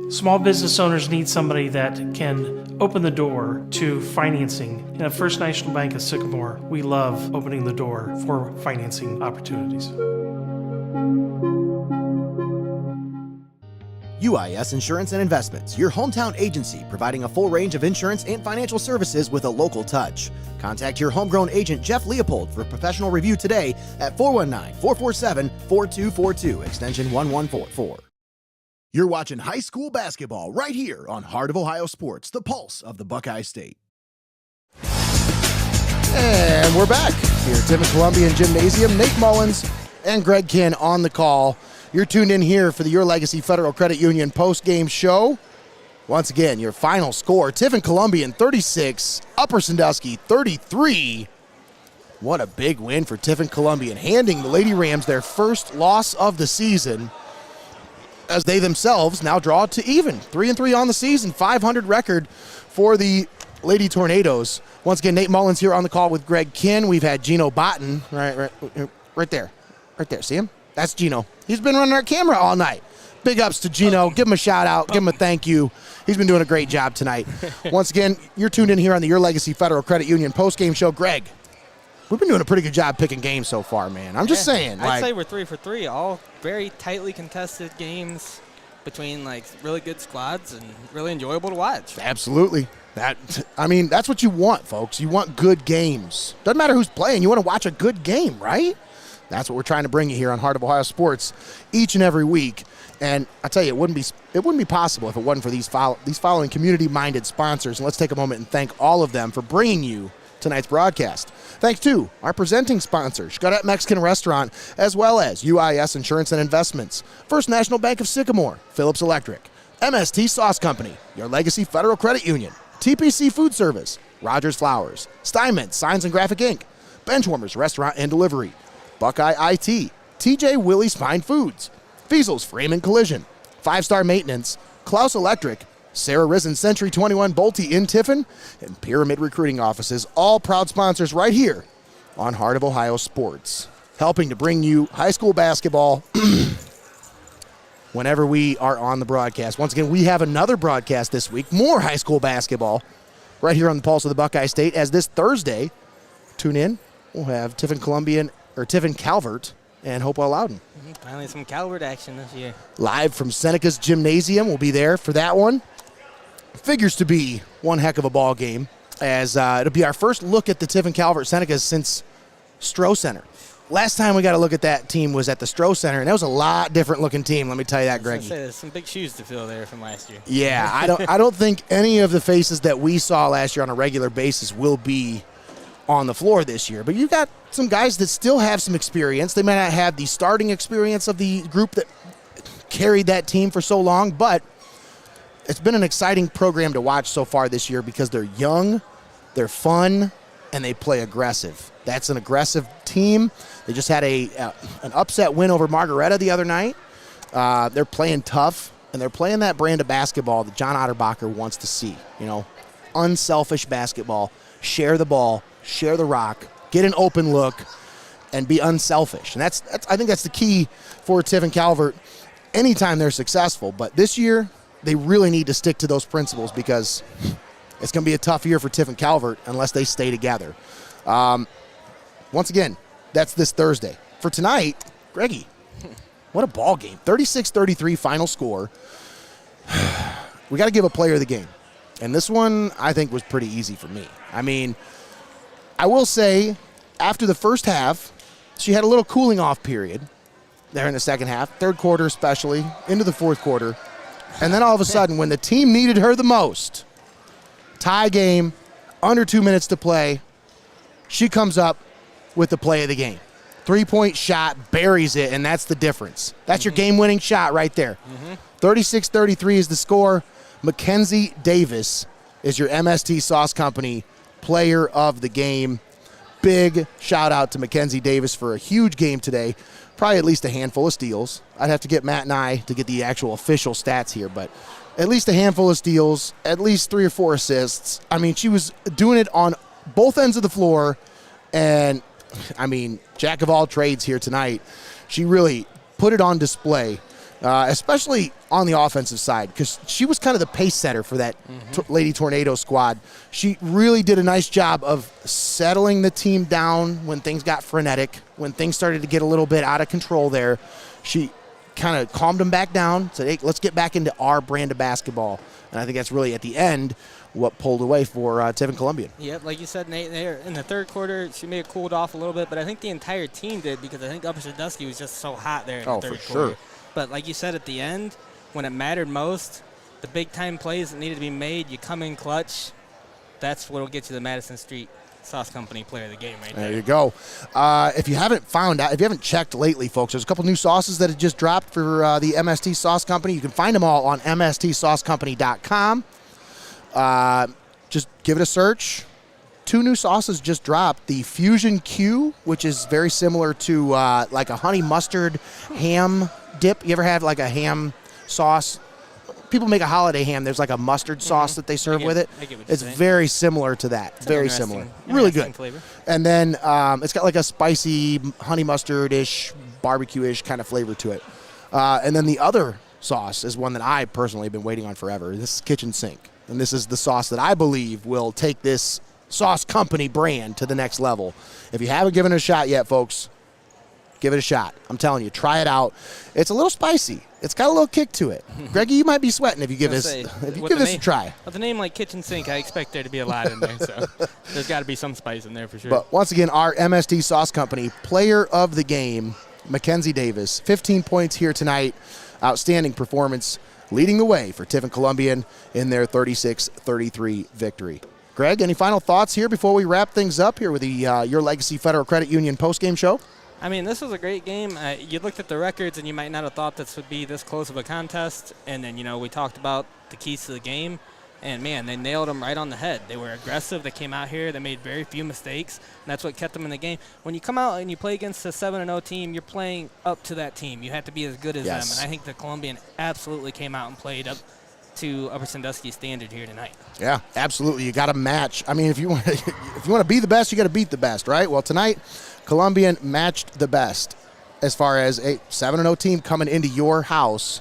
Small business owners need somebody that can open the door to financing. And at First National Bank of Sycamore, we love opening the door for financing opportunities. UIS Insurance and Investments, your hometown agency providing a full range of insurance and financial services with a local touch. Contact your homegrown agent, Jeff Leopold, for a professional review today at 419-447-4242, extension 1144. You're watching high school basketball right here on Heart of Ohio Sports, the pulse of the Buckeye State. And we're back here at Tiffin Columbian Gymnasium. Nate Mullins and Greg Kinn on the call. You're tuned in here for the Your Legacy Federal Credit Union post-game show. Once again, your final score, Tiffin Columbian 36, Upper Sandusky 33. What a big win for Tiffin Columbian, handing the Lady Rams their first loss of the season, as they themselves now draw to even. 3-3 on the season, 500 record for the Lady Tornadoes. Once again, Nate Mullins here on the call with Greg Kinn. We've had Gino Botten, right there. See him? That's Gino. He's been running our camera all night. Big ups to Gino. Give him a shout out. Give him a thank you. He's been doing a great job tonight. Once again, you're tuned in here on the Your Legacy Federal Credit Union post-game show. Greg, we've been doing a pretty good job picking games so far, man. I'm just saying. I'd say we're 3 for 3. All very tightly contested games between really good squads and really enjoyable to watch. Absolutely. That's what you want, folks. You want good games. Doesn't matter who's playing. You want to watch a good game, right? That's what we're trying to bring you here on Heart of Ohio Sports each and every week. And I tell you, it wouldn't be possible if it wasn't for these following community-minded sponsors. And let's take a moment and thank all of them for bringing you tonight's broadcast. Thanks to our presenting sponsor, Xcaret Mexican Restaurant, as well as UIS Insurance and Investments, First National Bank of Sycamore, Phillips Electric, MST Sauce Company, Your Legacy Federal Credit Union, TPC Food Service, Rodgers Flowers, Steinmetz Signs and Graphic Inc., Benchwarmers Restaurant and Delivery, Buckeye IT, TJ Willies Fine Foods, Feasel's Frame and Collision, 5-Star Maintenance, Clouse Electric, Sara Reisen Century 21 Bolte in Tiffin, and Pyramid Recruiting Offices, all proud sponsors right here on Heart of Ohio Sports, helping to bring you high school basketball whenever we are on the broadcast. Once again, we have another broadcast this week, more high school basketball right here on the pulse of the Buckeye State, as this Thursday, tune in, we'll have Tiffin Calvert and Hopewell Loudon. Finally some Calvert action this year. Live from Seneca's Gymnasium. We'll be there for that one. Figures to be one heck of a ball game, as it'll be our first look at the Tiffin Calvert Senecas since Stroh Center. Last time we got a look at that team was at the Stroh Center, and that was a lot different looking team, let me tell you that, Greg. There's some big shoes to fill there from last year. Yeah, I don't think any of the faces that we saw last year on a regular basis will be on the floor this year. But you've got some guys that still have some experience. They may not have the starting experience of the group that carried that team for so long, but it's been an exciting program to watch so far this year because they're young, they're fun, and they play aggressive. That's an aggressive team. They just had an upset win over Margaretta the other night. They're playing tough, and they're playing that brand of basketball that John Otterbacher wants to see. Unselfish basketball. Share the ball, share the rock, get an open look, and be unselfish. And that's I think that's the key for Tiffin Calvert anytime they're successful. But this year, they really need to stick to those principles because it's going to be a tough year for Tiffin Calvert unless they stay together. Once again, that's this Thursday. For tonight, Greggy, what a ball game. 36-33 final score. We got to give a player of the game. And this one, I think, was pretty easy for me. I mean, I will say, after the first half, she had a little cooling off period there in the second half, third quarter especially, into the fourth quarter. And then all of a sudden, when the team needed her the most, tie game, under 2 minutes to play, she comes up with the play of the game. 3-point shot, buries it, and that's the difference. That's your game-winning shot right there. 36-33 is the score. Mackenzie Davis is your MST Sauce Company player of the game. Big shout-out to Mackenzie Davis for a huge game today. Probably at least a handful of steals. I'd have to get Matt and I to get the actual official stats here, but at least a handful of steals, at least 3 or 4 assists. I mean, she was doing it on both ends of the floor, and, I mean, jack of all trades here tonight. She really put it on display, especially on the offensive side, because she was kind of the pace setter for that Lady Tornado squad. She really did a nice job of settling the team down when things got frenetic, when things started to get a little bit out of control there. She kind of calmed them back down, said, hey, let's get back into our brand of basketball. And I think that's really, at the end, what pulled away for Tiffin Columbian. Yep, like you said, Nate, there in the third quarter, she may have cooled off a little bit, but I think the entire team did, because I think Upper Sandusky was just so hot there in the third quarter. Sure. But like you said, at the end, when it mattered most, the big-time plays that needed to be made, you come in clutch. That's what will get you the Madison Street Sauce Company player of the game right there. There you go. If you haven't checked lately, folks, there's a couple new sauces that have just dropped for the MST Sauce Company. You can find them all on mstsaucecompany.com. Just give it a search. 2 new sauces just dropped. The Fusion Q, which is very similar to like a honey mustard ham dip. You ever had like a ham sauce? People make a holiday ham. There's like a mustard sauce that they serve with it. It's very similar to that. Very similar. Really good. Flavor. And then it's got like a spicy honey mustard-ish, barbecue-ish kind of flavor to it. And then the other sauce is one that I personally have been waiting on forever. This is Kitchen Sink. And this is the sauce that I believe will take this Sauce Company brand to the next level. If you haven't given it a shot yet, folks, give it a shot. I'm telling you, try it out. It's a little spicy. It's got a little kick to it. Greggy, you might be sweating if you give this a try. With a name like Kitchen Sink, I expect there to be a lot in there, so there's got to be some spice in there for sure. But once again, our MST Sauce Company player of the game, Mackenzie Davis, 15 points here tonight. Outstanding performance, leading the way for Tiffin Columbian in their 36-33 victory. Greg, any final thoughts here before we wrap things up here with the Your Legacy Federal Credit Union postgame show? I mean, this was a great game. You looked at the records, and you might not have thought this would be this close of a contest. And then, we talked about the keys to the game. And, man, they nailed them right on the head. They were aggressive. They came out here. They made very few mistakes. And that's what kept them in the game. When you come out and you play against a 7-0 team, you're playing up to that team. You have to be as good as them. And I think the Columbian absolutely came out and played up to Upper Sandusky standard here tonight. Yeah, absolutely. You got to match. I mean, if you want to be the best, you got to beat the best, right? Well, tonight, Columbian matched the best as far as a 7-0 team coming into your house.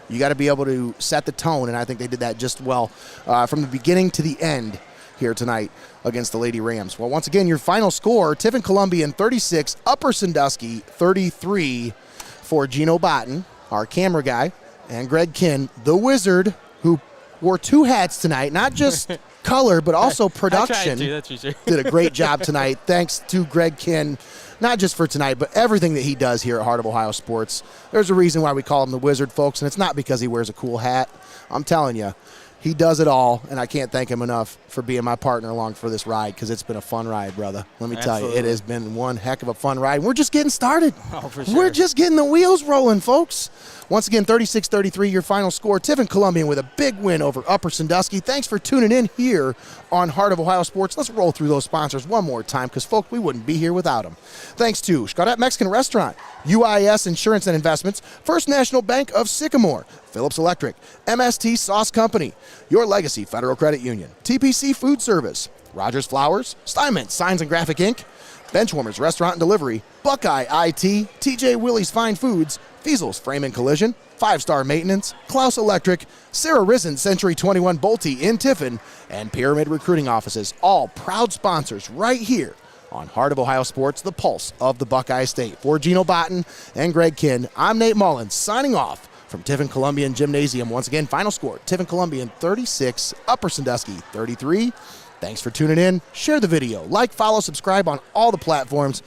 You got to be able to set the tone, and I think they did that just well from the beginning to the end here tonight against the Lady Rams. Well, once again, your final score, Tiffin Columbian 36, Upper Sandusky 33 for Gino Botten, our camera guy, and Greg Kinn, the wizard, who wore 2 hats tonight, not just color, but also production. That's for sure. Did a great job tonight. Thanks to Greg Kinn, not just for tonight, but everything that he does here at Heart of Ohio Sports. There's a reason why we call him the wizard, folks, and it's not because he wears a cool hat. I'm telling you, he does it all, and I can't thank him enough for being my partner along for this ride, because it's been a fun ride, brother. Let me tell you, it has been one heck of a fun ride. We're just getting started. Oh, for sure. We're just getting the wheels rolling, folks. Once again, 36-33, your final score. Tiffin Columbian with a big win over Upper Sandusky. Thanks for tuning in here on Heart of Ohio Sports. Let's roll through those sponsors one more time, because, folks, we wouldn't be here without them. Thanks to Xcaret Mexican Restaurant, UIS Insurance and Investments, First National Bank of Sycamore, Phillips Electric, MST Sauce Company, Your Legacy Federal Credit Union, TPC Food Service, Rodgers Flowers, Steinmetz Signs and Graphic Inc., Benchwarmers Restaurant and Delivery, Buckeye IT, TJ Willies Fine Foods, Feasel's Frame and Collision, 5-Star Maintenance, Clouse Electric, Sara Reisen Century 21 Bolte in Tiffin, and Pyramid Recruiting Offices, all proud sponsors right here on Heart of Ohio Sports, the pulse of the Buckeye State. For Gino Botten and Greg Kinn, I'm Nate Mullins, signing off from Tiffin Columbian Gymnasium. Once again, final score, Tiffin Columbian 36, Upper Sandusky 33. Thanks for tuning in. Share the video. Like, follow, subscribe on all the platforms.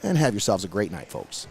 and have yourselves a great night, folks.